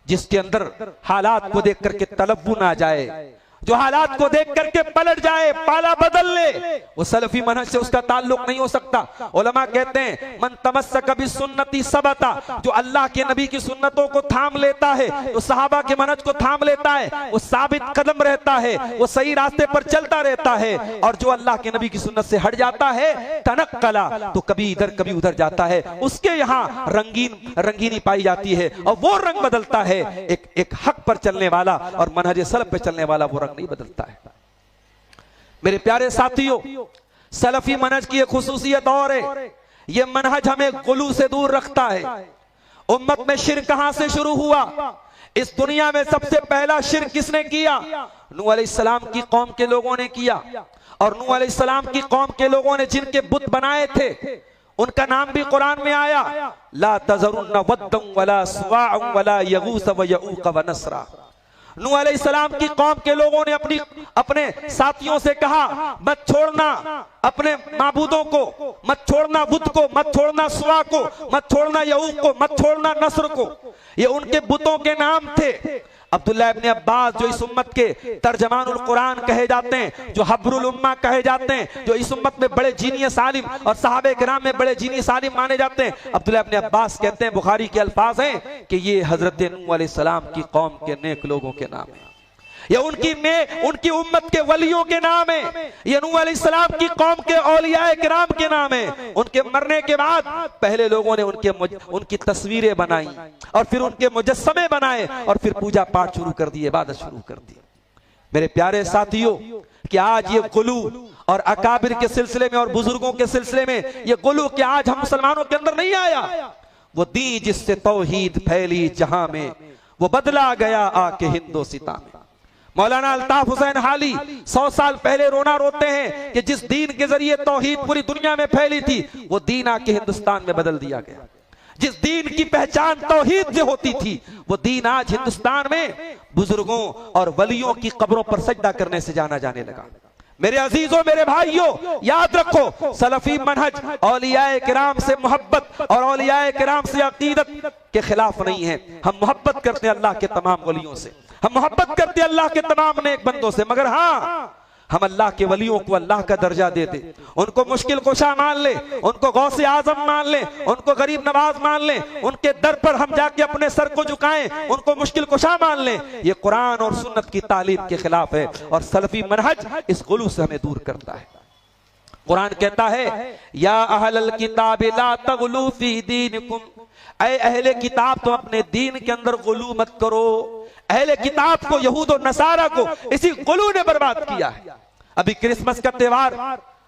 Speaker 1: जिसके अंदर हालात को देख करके तलव्वुन आ जाए, जो हालात को देख करके पलट जाए, पाला बदल ले, वो सलफी मनहज से उसका ताल्लुक नहीं हो सकता। उलमा कहते हैं मन तमस्सक बिसुन्नती सबता, जो अल्लाह के नबी की सुन्नतों को थाम लेता है, तो सहाबा के मनहज को थाम लेता है, वो साबित कदम रहता है, वो सही रास्ते पर चलता रहता है। और जो अल्लाह के नबी की सुन्नत से हट जाता है, तनक्कला, तो कभी इधर कभी उधर जाता है, उसके यहाँ रंगीनी पाई जाती है और वो रंग बदलता है। एक हक पर चलने वाला और मनहज सलफ पे चलने वाला वो रंग नहीं बदलता है। मेरे प्यारे साथियों, सलफी मनहज की एक खुसूसियत और है, ये मनहज हमें गुलू से दूर रखता है। उम्मत में शिर्क कहां से शुरू हुआ? इस दुनिया में सबसे पहला शिर्क किसने किया? नूह अलैहिस्सलाम की कौम के लोगों ने किया। और नूह अलैहिस्सलाम की कौम के लोगों ने जिनके बुत बनाए थे, उनका नाम भी कुरान में आया, ला तज़रुन्न वद्दन वला सुवाअन वला यगूस व यऊक व नसरा। नूह अलैहिस्सलाम की कौम के लोगों ने अपने साथियों से कहा, मत छोड़ना अपने माबूदों को, मत छोड़ना बुत को, मत छोड़ना सुवा को, मत छोड़ना यऊक को, मत छोड़ना नस्र को। ये उनके बुतों के नाम थे। अब्दुल्लाह इब्न अब्बास, जो इस उम्मत के तर्जमानुल कुरान कहे जाते हैं, जो हब्रुल उम्मा कहे जाते हैं, जो इस उम्मत में बड़े जीनियस आलिम और सहाबे किराम में बड़े जीनियस आलिम माने जाते हैं, अब्दुल्लाह इब्न अब्बास कहते हैं, बुखारी के अल्फाज हैं कि ये हजरत नूह अलैहिस्सलाम की कौम के नेक लोगों के नाम है, ये उनकी उम्मत के वलियों के नाम है, ये नूह अलैहिस्सलाम की कौम के औलियाए किराम के नाम है। उनके मरने के बाद पहले लोगों ने उनकी तस्वीरें बनाई और फिर उनके मुजस्समे बनाए और फिर पूजा पाठ शुरू कर दी, इबादत शुरू कर दी। मेरे प्यारे साथियों, कि आज ये गुलू और अकाबिर के सिलसिले में और बुजुर्गों के सिलसिले में ये गुलू कि आज हम मुसलमानों के अंदर नहीं आया, वो दी जिससे तौहीद फैली जहां में, वो बदला गया आके हिंदोस्तान में। मौलाना अल्ताफ हुसैन हाली 100 साल पहले रोना रोते हैं कि जिस दीन के जरिए तौहीद पूरी दुनिया में फैली थी, वो दीन आके हिंदुस्तान में बदल दिया गया। जिस दीन की पहचान तौहीद से होती थी, वो दीन आज हिंदुस्तान में बुजुर्गों और वलियों की कब्रों पर सजदा करने से जाना जाने लगा। मेरे अजीजों, मेरे भाइयों, याद रखो, सलफी मनहज औलियाए किराम से मोहब्बत और औलियाए किराम से अकीदत के खिलाफ नहीं है। हम मोहब्बत करते हैं अल्लाह के तमाम वलियों से, हम मोहब्बत करते हैं अल्लाह के तमाम नेक बंदों से, मगर हाँ, हम अल्लाह के वलियों को अल्लाह का दर्जा देते, उनको मुश्किल कुशा मान ले, उनको गौसे आजम मान ले, उनको गरीब नवाज मान ले, उनके दर पर हम जाके अपने सर को झुकाएं, उनको मुश्किल कुशा मान ले। ये कुरान और सुन्नत की तालीम के खिलाफ है और सलफी मनहज इस गुलू से हमें दूर करता है। कुरान कहता है, या अहलल किताब ला तगलू फी दीनिकुम, ऐ अहले किताब, तुम अपने दीन के अंदर गुलू मत करो। अहले किताब को, यहूद और नसारा को इसी गुलू ने बर्बाद किया है। अभी क्रिसमस का त्योहार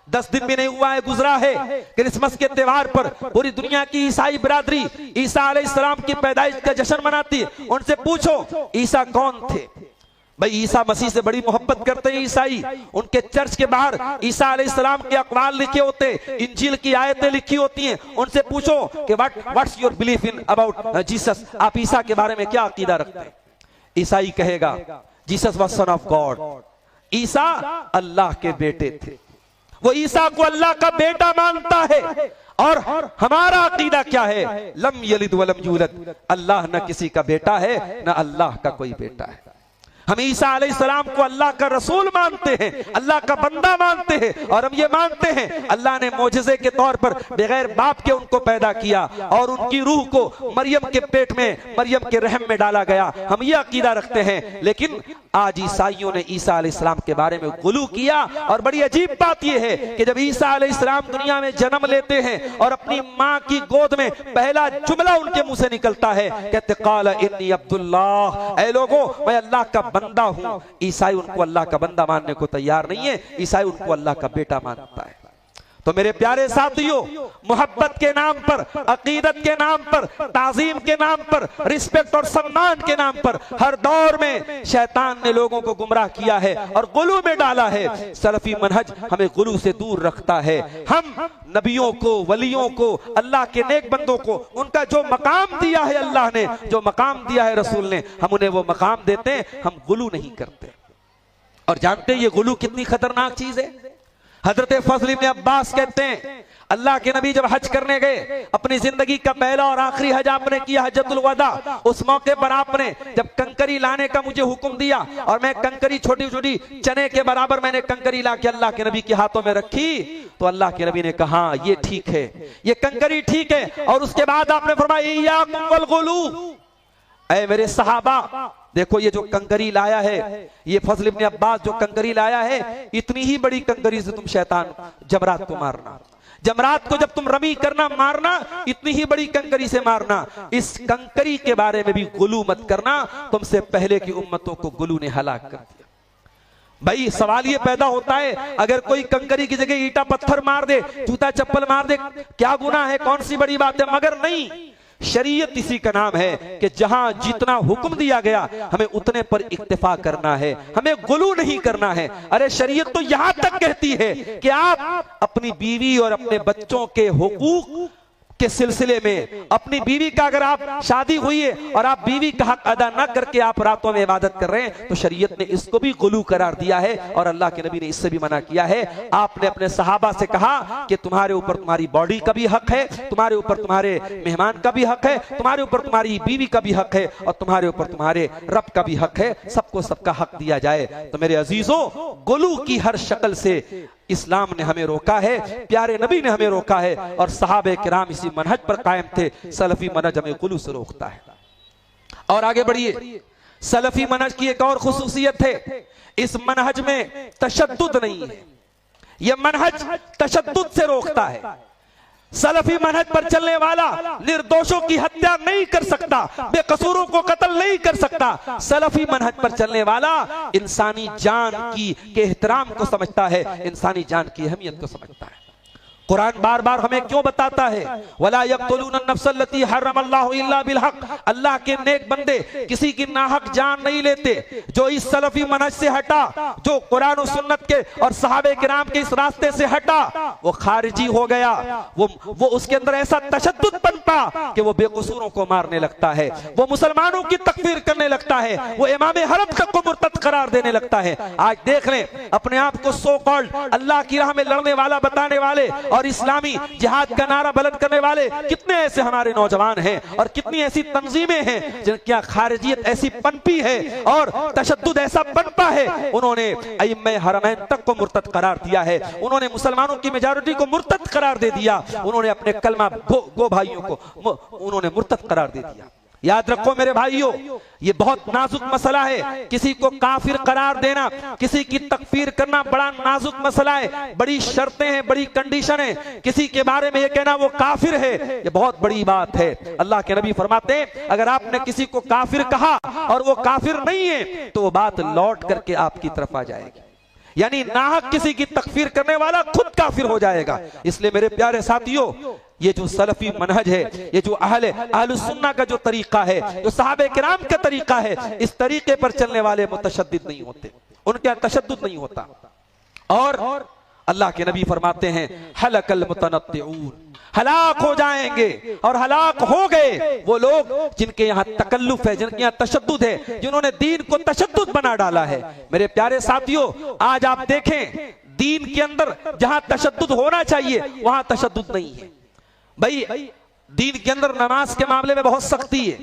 Speaker 1: 10 दिन भी नहीं हुआ है, गुजरा है। क्रिसमस के त्योहार पर पूरी दुनिया की ईसाई बिरादरी ईसा अलैहिस्सलाम की पैदाइश का जश्न मनाती है। उनसे पूछो ईसा कौन थे? भाई ईसा मसीह से बड़ी मोहब्बत करते हैं ईसाई। उनके चर्च के बाहर ईसा अलैहिस्सलाम के अक़वाल लिखे होते, इंजील की आयतें लिखी होती हैं। उनसे पूछो कि what's your belief in about Jesus, आप ईसा के बारे में क्या अकीदा रखते हैं? ईसाई कहेगा Jesus was son of God, ईसा अल्लाह के बेटे थे। वो ईसा को अल्लाह का बेटा मानता है। और हमारा अकीदा क्या है? लम यलिद वलम यूलद, अल्लाह न किसी का बेटा है, न अल्लाह का कोई बेटा है। हम ईसा अलैहिस्सलाम को अल्लाह का रसूल मानते हैं, अल्लाह का बंदा मानते हैं, और हम ये मानते हैं अल्लाह ने मोजज़े के तौर पर बगैर बाप के उनको पैदा किया और उनकी रूह को मरियम के पेट में, मरियम के रहम में डाला गया। हम ये अकीदा रखते हैं। लेकिन आज ईसाइयों ने ईसा अलैहिस्सलाम के बारे में गुलू किया। और बड़ी अजीब बात यह है कि जब ईसा अलैहिस्सलाम दुनिया में जन्म लेते हैं और अपनी माँ की गोद में पहला जुमला उनके मुंह से निकलता है, कहते क़ाल इन्नी अब्दुल्लाह, ऐ लोगों मैं अल्लाह का बंदा हूं। ईसाई उनको अल्लाह का बंदा मानने को तैयार नहीं है, ईसाई उनको अल्लाह का बेटा मानता है। तो मेरे प्यारे साथियों, मोहब्बत के नाम पर, अकीदत के नाम पर, ताजीम के नाम पर, रिस्पेक्ट और सम्मान के नाम पर हर दौर में शैतान ने लोगों को गुमराह किया है और गुलू में डाला है। सलफी मनहज हमें गुलू से दूर रखता है। हम नबियों को, वलियों को, अल्लाह के नेक बंदों को उनका जो मकाम दिया है अल्लाह ने, जो मकाम दिया है रसूल ने, हम उन्हें वो मकाम देते हैं, हम गुलू नहीं करते। और जानते हैं ये गुलू कितनी खतरनाक चीज है। हजरत फजल इब्न अब्बास कहते हैं अल्लाह के नबी जब हज करने गए, अपनी जिंदगी का पहला और आखिरी हज आपने किया, हज्जतुल वदा, उस मौके पर आपने जब कंकरी लाने का मुझे हुक्म दिया और मैं कंकरी छोटी छोटी चने के बराबर मैंने कंकरी लाके अल्लाह के नबी के हाथों में रखी, तो अल्लाह के नबी ने कहा ये ठीक है, ये कंकरी ठीक है। और उसके बाद आपने फरमाया इय्याकुम वल गुलू, ऐ मेरे सहाबा देखो ये जो कंकरी लाया है, ये फजल इब्न अब्बास जो कंकरी लाया है, इतनी ही बड़ी कंकरी से तुम शैतान जमरात को मारना, जमरात को जब तुम रमी करना मारना, इतनी ही बड़ी कंकरी से मारना। इस कंकरी के बारे में भी गुलू मत करना, तुमसे पहले की उम्मतों को गुलू ने हलाक कर दिया। भाई सवाल ये पैदा होता है, अगर कोई कंकरी की जगह ईटा पत्थर मार दे, जूता चप्पल मार दे, क्या गुनाह है, कौन सी बड़ी बात है? मगर नहीं, शरीयत इसी का नाम है कि जहां जितना हुक्म दिया गया हमें उतने पर इक्तिफा करना है, हमें गुलू नहीं करना है। अरे शरीयत तो यहां तक कहती है कि आप अपनी बीवी और अपने बच्चों के हुकूक के सिलसिले में, अपनी बीवी का अगर आप शादी हुई है और आप बीवी का हक अदा न करके आप रातों में इबादत कर रहे हैं, तो शरीयत ने इसको भी गुलू करार दिया है और अल्लाह के नबी ने इससे भी मना किया है। आपने अपने सहाबा से कहा कि तुम्हारे ऊपर तुम्हारी बॉडी का भी हक है, तुम्हारे ऊपर तुम्हारे मेहमान का भी हक है, तुम्हारे ऊपर तुम्हारी बीवी का भी हक है और तुम्हारे ऊपर तुम्हारे रब का भी हक है, सबको सबका हक दिया जाए। तो मेरे अजीजों, गुलू की हर शक्ल से इस्लाम ने हमें रोका है, प्यारे नबी ने हमें रोका है और सहाबे किराम इसी मनहज पर कायम थे। सलफी मनहज हमें गुलू से रोकता है। और आगे बढ़िए, सलफी मनहज की एक और खुसूसियत है, इस मनहज में तशद्दुद नहीं है, यह मनहज तशद्दुद से रोकता है। सलफी मनहज पर चलने वाला निर्दोषों की हत्या नहीं कर सकता, बेकसूरों को कत्ल नहीं कर सकता। सलफी मनहज पर चलने वाला इंसानी जान की के एहतराम को समझता है, इंसानी जान की अहमियत को समझता है। कुरान बार बार हमें क्यों बताता है, वला यक़्तुलून नफ्सल्लती हर्रमल्लाहु इल्ला बिल हक़, अल्लाह के नेक बंदे किसी की नाहक जान नहीं लेते। जो इस सलफी मनहज से हटा, जो कुरान और सुन्नत के और सहाबे किराम के इस रास्ते से हटा, वो खारिजी हो गया। वो उसके अंदर ऐसा तशद्दुद बनता कि वो बेकसूरों को मारने लगता है, वो मुसलमानों की तकफीर करने लगता है, वो इमाम हरम तक को मुर्तद करार देने लगता है। आज देख लें, अपने आप को सो कॉल्ड अल्लाह की राह में लड़ने वाला बताने वाले और इस्लामी जिहाद का नारा बुलंद करने वाले कितने ऐसे हमारे नौजवान हैं और कितनी ऐसी तंजीमें हैं जिनकी खारिजियत ऐसी पनपी है और तशद्दुद ऐसा पनपा है, उन्होंने अइम्मे हरमैन तक को मुर्तद करार दिया है, उन्होंने मुसलमानों की मेजॉरिटी को मुर्तद करार दे दिया, उन्होंने अपने कलमा गो भाइयों को उन्होंने मुर्तद करार दे दिया। याद रखो मेरे भाइयों, ये बहुत नाजुक मसला है। किसी को काफिर करार देना, किसी की तकफीर करना बड़ा नाजुक मसला है, बड़ी शर्तें हैं, बड़ी कंडीशन है। किसी के बारे में ये कहना वो काफिर है, ये बहुत बड़ी बात है। अल्लाह के नबी फरमाते हैं, अगर आपने किसी को काफिर कहा और वो काफिर नहीं है, तो वो बात लौट करके आपकी तरफ आ जाएगी। यानी नाहक किसी की तकफीर करने वाला खुद काफिर हो जाएगा। इसलिए मेरे प्यारे साथियों, ये जो सलफी मनहज है, ये जो अहले सुन्ना का जो तरीका है, जो सहाबे किराम का तरीका है, इस तरीके पर चलने वाले मुतशद्दिद नहीं होते, उनके यहाँ तशद्दुद नहीं होता। और अल्लाह के नबी फरमाते हैं, हलकल मुतनत्तिऊन, हलाक हो जाएंगे और हलाक हो गए वो लोग जिनके यहाँ तकल्लुफ है, जिनके यहाँ तशद्दुद है, जिन्होंने दीन को तशद्दुद बना डाला है। मेरे प्यारे साथियों, आज आप देखें, दीन के अंदर जहां तशद्दुद होना चाहिए वहां तशद्दुद नहीं है। भाई दीन के अंदर नमाज के मामले में बहुत सख्ती है,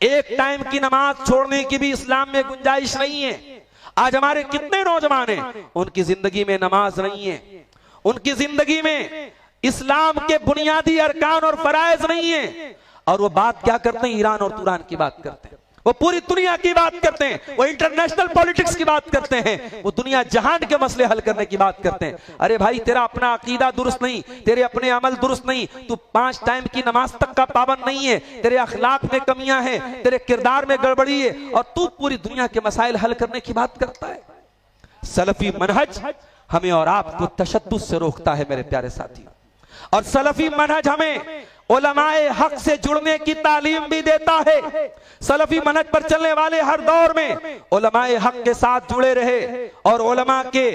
Speaker 1: एक टाइम की नमाज छोड़ने की भी इस्लाम में गुंजाइश नहीं है। आज हमारे कितने नौजवान हैं, उनकी जिंदगी में नमाज नहीं है, उनकी जिंदगी में इस्लाम के बुनियादी अरकान और फराइज नहीं है, और वो बात क्या करते हैं, ईरान और तुरान की बात करते हैं, वो पूरी दुनिया की बात करते हैं, वो इंटरनेशनल पॉलिटिक्स की बात करते हैं, वो दुनिया जहान के मसले हल करने की बात करते हैं। अरे भाई, तेरा अपना अकीदा दुरुस्त नहीं, तेरे अपने अमल दुरुस्त नहीं, तू 5 टाइम की नमाज तक का पाबंद नहीं है, तेरे अखलाक में कमियां हैं, तेरे किरदार में गड़बड़ी है, और तू पूरी दुनिया के मसाइल हल करने की बात करता है। सलफी मनहज हमें और आपको तशद्दुद से रोकता है मेरे प्यारे साथियों। और सलफी मनहज हमें उलमाए हक से जुड़ने की तालीम भी देता है। सलफी मनहज पर चलने वाले हर दौर में उलमाए हक के साथ जुड़े रहे और उलमा के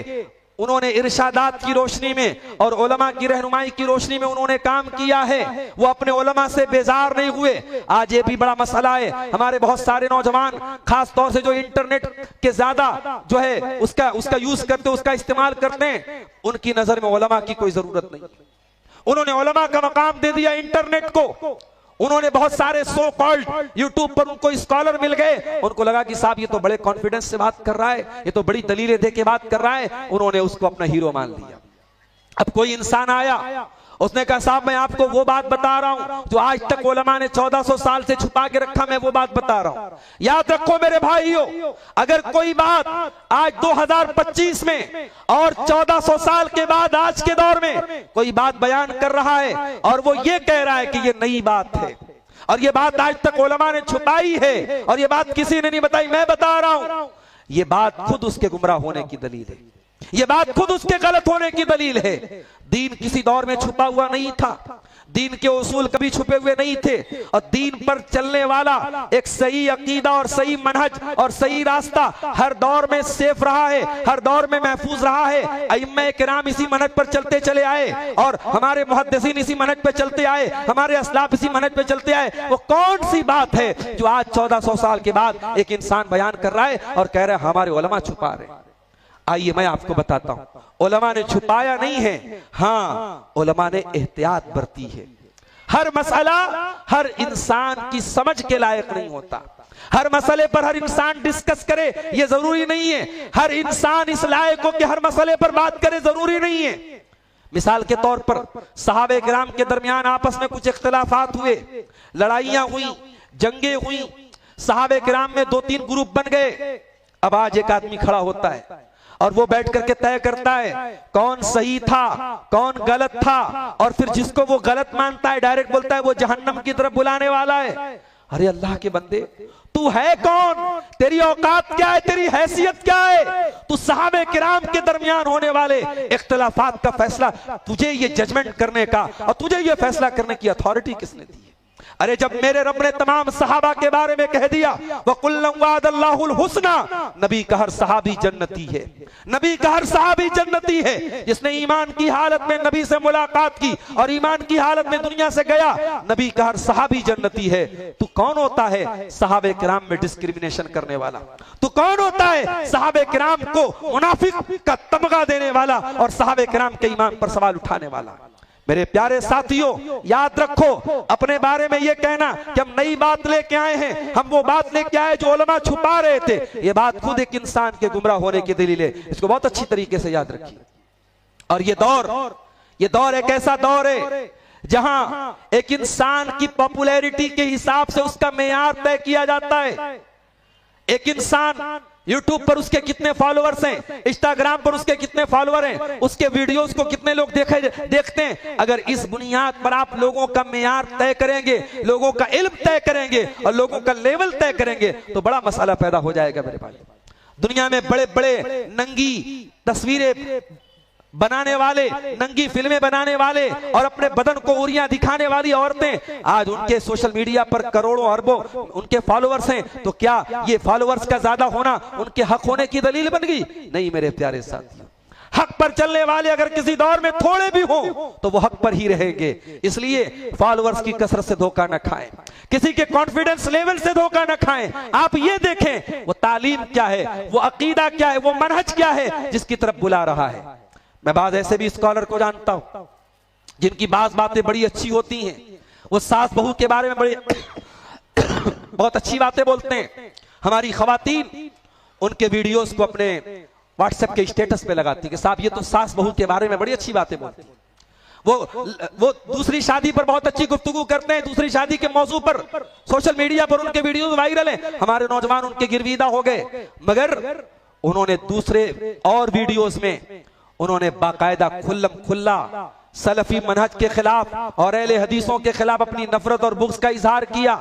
Speaker 1: उन्होंने इरशादात की रोशनी में और उलमा की रहनुमाई की रोशनी में उन्होंने काम किया है। वो अपने उलमा से बेजार नहीं हुए। आज ये भी बड़ा मसला है, हमारे बहुत सारे नौजवान खास तौर से जो इंटरनेट के ज्यादा जो है उसका यूज करते, उसका इस्तेमाल करते हैं, उनकी नजर में उलमा की कोई जरूरत नहीं। उन्होंने उलमा का मकाम दे दिया इंटरनेट को। उन्होंने बहुत सारे सो कॉल्ड यूट्यूब पर उनको स्कॉलर मिल गए, उनको लगा कि साहब ये तो बड़े कॉन्फिडेंस से बात कर रहा है, ये तो बड़ी दलीलें दे के बात कर रहा है। उन्होंने उसको अपना हीरो मान लिया। अब कोई इंसान आया, उसने कहा साहब मैं आपको वो बात बता रहा हूं जो आज तक उलमा ने 1400 साल से छुपा के रखा, मैं वो बात बता रहा हूं। याद रखो मेरे भाइयों, अगर कोई बात आज 2025 में और 1400 साल के बाद आज के दौर में कोई बात बयान कर रहा है और वो ये कह रहा है कि ये नई बात है और ये बात आज तक उलमा ने छुपाई है और ये बात किसी ने नहीं बताई, मैं बता रहा हूं, ये बात खुद उसके गुमराह होने की दलील है। ये बात खुद उसके गलत होने की दलील है। दीन किसी दौर में छुपा हुआ नहीं था, दीन के उसूल कभी छुपे हुए नहीं थे और दीन पर चलने वाला एक सही अकीदा और सही मनहज और सही रास्ता हर दौर में सेफ रहा है, हर दौर में महफूज रहा है। अइम्मा किराम इसी मनहज पर चलते चले आए और हमारे मुहद्दिसीन इसी मनहज पर चलते आए, हमारे असलाफ इसी मनहज पर चलते आए। वो कौन सी बात है जो आज 1400 साल के बाद एक इंसान बयान कर रहा है और कह रहा है हमारे उलमा छुपा रहे हैं? आइए मैं आपको बताता हूं, उलमा ने छुपाया नहीं है, हाँ उलमा ने एहतियात बरती है। हर मसला हर इंसान की समझ के लायक नहीं होता, हर मसले पर हर इंसान डिस्कस करे ये जरूरी नहीं है, हर इंसान इस लायक हो कि हर मसले पर बात करे जरूरी नहीं है। मिसाल के तौर पर सहाबे किराम के दरमियान आपस में कुछ इख्तिलाफात हुए, लड़ाइयां हुई, जंगे हुई, सहाबे किराम में 2-3 ग्रुप बन गए। अब आज एक आदमी खड़ा होता है और वो बैठ करके तय करता है कौन सही था कौन गलत था, और फिर जिसको वो गलत मानता है डायरेक्ट बोलता है वो जहन्नम की तरफ बुलाने वाला है। अरे अल्लाह के बंदे, तू है कौन? तेरी औकात क्या है? तेरी हैसियत क्या है? तू सहाबे किराम के दरमियान होने वाले इख्तिलाफात का फैसला, तुझे ये जजमेंट करने का और तुझे ये फैसला करने की अथॉरिटी किसने दी है? अरे जब मेरे रब ने तमाम सहाबा के बारे में कह दिया वकुल्लम वादल्लाहुल हुस्ना, नबी का हर सहाबी जन्नती है, नबी का हर सहाबी जन्नती है। जिसने ईमान की हालत में नबी से मुलाकात की और ईमान की हालत में दुनिया से गया, नबी का हर सहाबी जन्नती है। तू कौन होता है सहाबे किराम में डिस्क्रिमिनेशन करने वाला? तू कौन होता है सहाबे किराम को मुनाफिक का तमगा देने वाला और सहाबे किराम के ईमान पर सवाल उठाने वाला? मेरे प्यारे साथियों, याद रखो, अपने बारे में ये कहना कि हम नई बात लेके आए हैं, हम वो बात लेके आए जो उलमा छुपा रहे थे, ये बात खुद एक इंसान के गुमराह होने की दलील है। इसको बहुत अच्छी तरीके से याद रखिए। और ये दौर एक ऐसा दौर है जहां एक इंसान की पॉपुलैरिटी के हिसाब से उसका मेयार तय किया जाता है। एक इंसान यूट्यूब पर उसके कितने फॉलोअर्स हैं, इंस्टाग्राम पर उसके कितने फॉलोअर हैं, उसके वीडियोस को कितने लोग देखते हैं, अगर इस बुनियाद पर आप लोगों का मेयार तय करेंगे, लोगों का इल्म तय करेंगे और लोगों का लेवल तय करेंगे तो बड़ा मसला पैदा हो जाएगा मेरे भाई। दुनिया में बड़े बड़े नंगी तस्वीरें बनाने वाले, नंगी फिल्में बनाने वाले और अपने बदन को उरियां दिखाने वाली औरतें, आज उनके सोशल मीडिया पर करोड़ों अरबों उनके फॉलोअर्स हैं। तो क्या ये फॉलोअर्स का ज्यादा होना उनके हक होने की दलील बन गई? नहीं मेरे प्यारे साथियों, हक पर चलने वाले अगर किसी दौर में थोड़े भी हों तो वो हक पर ही रहेंगे। इसलिए फॉलोअर्स की कसरत से धोखा न खाएं, किसी के कॉन्फिडेंस लेवल से धोखा न खाएं। आप ये देखें वो तालीम क्या है, वो अकीदा क्या है, वो मनहज क्या है जिसकी तरफ बुला रहा है। मैं बात ऐसे भी स्कॉलर को जानता हूं जिनकी बातें बड़ी अच्छी होती हैं, वो सास बहू के बारे में बड़ी बहुत अच्छी बातें बोलते हैं। हमारी खवातीन उनके वीडियोस को अपने व्हाट्सएप के स्टेटस पे लगाती कि साहब ये तो सास बहू के बारे में बड़ी अच्छी बातें बोलती हैं। वो दूसरी शादी पर बहुत अच्छी गुफ्तगू करते हैं, दूसरी शादी के मौजू पर सोशल मीडिया पर उनके वीडियो वायरल हैं। हमारे नौजवान उनके गिरविदा हो गए, मगर उन्होंने दूसरे और वीडियोस में उन्होंने बाकायदा खुल्ला सलफी मनहज के खिलाफ और अहले हदीसों के खिलाफ अपनी नफरत और बुग़्ज़ का इजहार किया,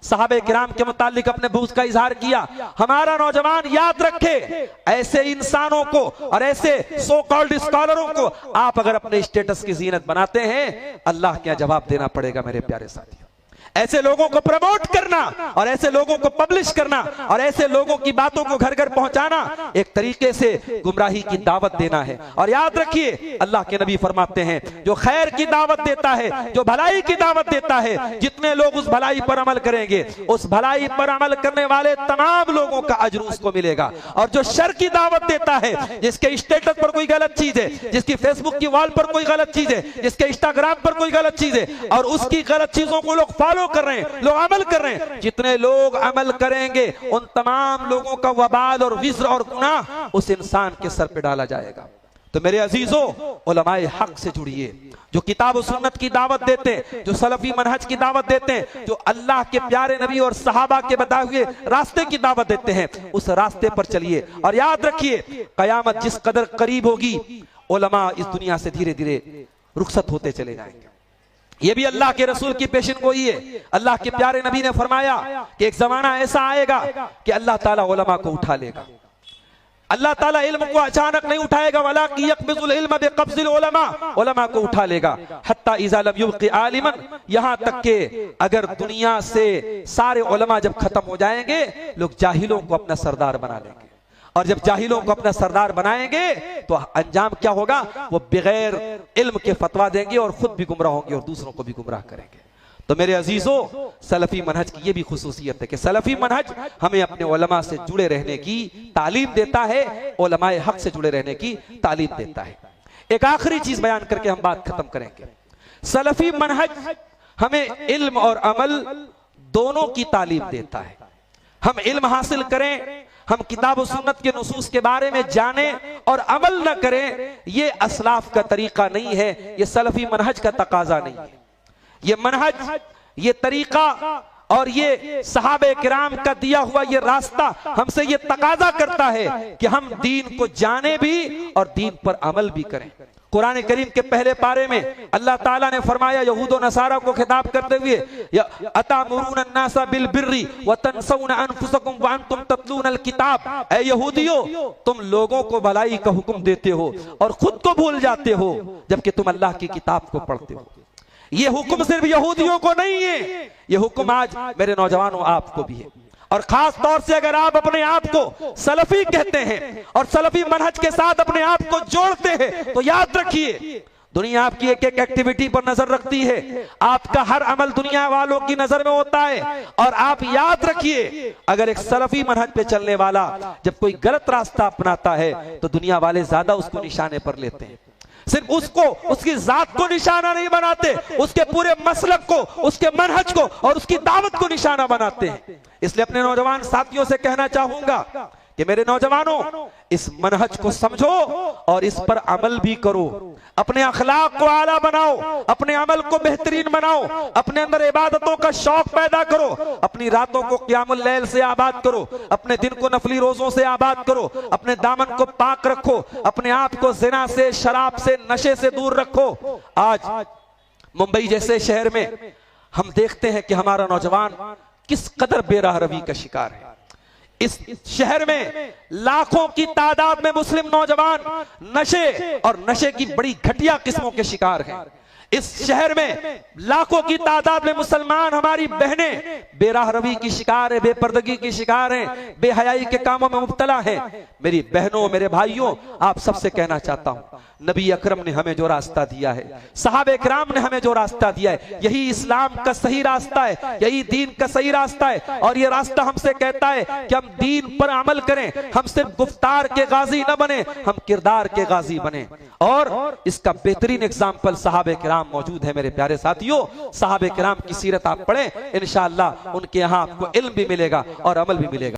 Speaker 1: सहाबे किराम के मुतालिक अपने बुग़्ज़ का इजहार किया। हमारा नौजवान याद रखे, ऐसे इंसानों को और ऐसे सो कॉल्ड स्कॉलरों को आप अगर अपने स्टेटस की जीनत बनाते हैं, अल्लाह क्या जवाब देना पड़ेगा मेरे प्यारे साथियों। ऐसे लोगों को प्रमोट करना और ऐसे लोगों को पब्लिश करना और ऐसे लोगों की बातों को घर घर पहुंचाना एक तरीके से गुमराही की दावत देना है। और याद रखिए, अल्लाह के नबी फरमाते हैं, जो खैर की दावत देता है, जो भलाई की दावत देता है, जितने लोग उस भलाई पर अमल करेंगे, उस भलाई पर अमल करने वाले तमाम लोगों का अजर उसको मिलेगा। और जो शर की दावत देता है, जिसके स्टेटस पर कोई गलत चीज है, जिसकी फेसबुक की वॉल पर कोई गलत चीज है, जिसके इंस्टाग्राम पर कोई गलत चीज है और उसकी गलत चीजों को लोग फॉलो कर रहे हैं, लोग अमल कर रहे हैं, जितने लोग अमल करेंगे उन तमाम लोगों का वबाल और विज़्र और गुनाह उस इंसान के सर पे डाला जाएगा। तो मेरे अजीजों, उलमाए हक से जुड़िए, जो किताब और सुन्नत की दावत देते हैं, जो सलफी मनहज की दावत देते हैं, जो अल्लाह के प्यारे नबी और सहाबा के बताए हुए रास्ते की दावत देते हैं, उस रास्ते पर चलिए। और याद रखिए, कयामत जिस कदर करीब होगी, उलमा इस दुनिया से धीरे धीरे रुखसत होते चले जाएंगे। ये भी अल्लाह के रसूल की पेशिन गोई है। अल्लाह के प्यारे नबी ने फरमाया कि एक जमाना ऐसा आएगा कि अल्लाह ताला उलमा को उठा लेगा। अल्लाह ताला इल्म को अचानक नहीं उठाएगा, वला कि यक़बिज़ुल इल्म बिक़ब्ज़िल उलमा, उलमा को उठा लेगा। हत्ता इज़ा लम युब्क़ि आलिमन, यहाँ तक के अगर दुनिया से सारे उलमा जब खत्म हो जाएंगे, लोग जाहिलों को अपना सरदार बना लेंगे। और जब जाहिलों को अपना सरदार बनाएंगे तो अंजाम क्या होगा? वो बगैर इल्म के फतवा देंगे और खुद भी गुमराह होंगे और दूसरों को भी गुमराह करेंगे। तो मेरे अजीजों, सलफी मनहज की ये भी खुसूसियत है कि सलफी मनहज हमें अपने उलमा से जुड़े रहने की तालीम देता है, उलमाए हक से जुड़े रहने की तालीम देता है। एक आखिरी चीज बयान करके हम बात खत्म करेंगे। सलफी मनहज हमें इल्म और अमल दोनों की तालीम देता है। हम इल्म हासिल करें, हम किताब और सुन्नत के नुसूस के बारे में जाने और अमल न करें, ये असलाफ का तरीका नहीं है, ये सलफी मनहज का तकाजा नहीं है। ये मनहज, ये तरीका और ये सहाबे किराम का दिया हुआ ये रास्ता हमसे ये तकाजा करता है कि हम दीन को जाने भी और दीन पर अमल भी करें। कुरान करीम के पहले पारे में अल्लाह ताला ने फरमाया यहूद और नसारा को खिताब करते हुए, अतामुरून अन्नासा बिल बिर्री व तनसौना अनफुसकुम व अंतुम ततलूनल किताब, ऐ यहूदियों, तुम लोगों को भलाई का हुक्म देते हो और खुद को भूल जाते हो जबकि तुम अल्लाह की किताब को पढ़ते हो। ये हुक्म सिर्फ यहूदियों को नहीं है, ये हुक्म आज मेरे नौजवानों आपको भी है। और खास तौर से अगर आप अपने आप को सलफी कहते हैं और सलफी मनहज के साथ अपने आप को जोड़ते हैं, तो याद रखिए, दुनिया आपकी एक एक एक्टिविटी पर नजर रखती है, आपका हर अमल दुनिया वालों की नजर में होता है। और आप याद रखिए, अगर एक सलफी मनहज पे चलने वाला जब कोई गलत रास्ता अपनाता है तो दुनिया वाले ज्यादा उसको निशाने पर लेते हैं। सिर्फ उसको, उसकी जात को निशाना नहीं बनाते, उसके पूरे मसलक को, उसके मनहज को और उसकी दावत को निशाना बनाते हैं। इसलिए अपने नौजवान साथियों से कहना चाहूंगा कि मेरे नौजवानों, इस मनहज को समझो और इस पर अमल भी करो। अपने अखलाक को आला बनाओ, अपने अमल को बेहतरीन बनाओ, अपने अंदर इबादतों का शौक पैदा करो, अपनी रातों को क़ियामुल लैल से आबाद करो, अपने दिन को नफली रोजों से आबाद करो, अपने दामन को पाक रखो, अपने आप को ज़िना से, शराब से, नशे से दूर रखो। आज मुंबई जैसे शहर में हम देखते हैं कि हमारा नौजवान किस कदर बेराहरवी का शिकार है। इस शहर में लाखों की तादाद में मुस्लिम नौजवान नशे और नशे की बड़ी घटिया किस्मों के शिकार हैं। इस शहर में लाखों की तादाद में मुसलमान हमारी बहनें बेराहरवी की शिकार है, बेपर्दगी की शिकार हैं, बेहयाई के कामों में मुब्तला हैं। मेरी बहनों, मेरे भाइयों, आप सबसे कहना चाहता हूं, नबी अकरम ने हमें जो रास्ता दिया है, सहाबे किराम ने हमें जो रास्ता दिया है, यही इस्लाम का सही रास्ता है, यही दीन का सही रास्ता है। और ये रास्ता हमसे कहता है कि हम दीन पर अमल करें, हम सिर्फ गुफ्तार के गाजी न बने, हम किरदार के गाजी बने। और इसका बेहतरीन एग्जाम्पल सहाबे किराम मौजूद है। मेरे प्यारे साथियों, सहाबे किराम की सीरत आप पढ़ें, इंशाअल्लाह उनके यहाँ आपको इल्म भी मिलेगा और अमल भी मिलेगा।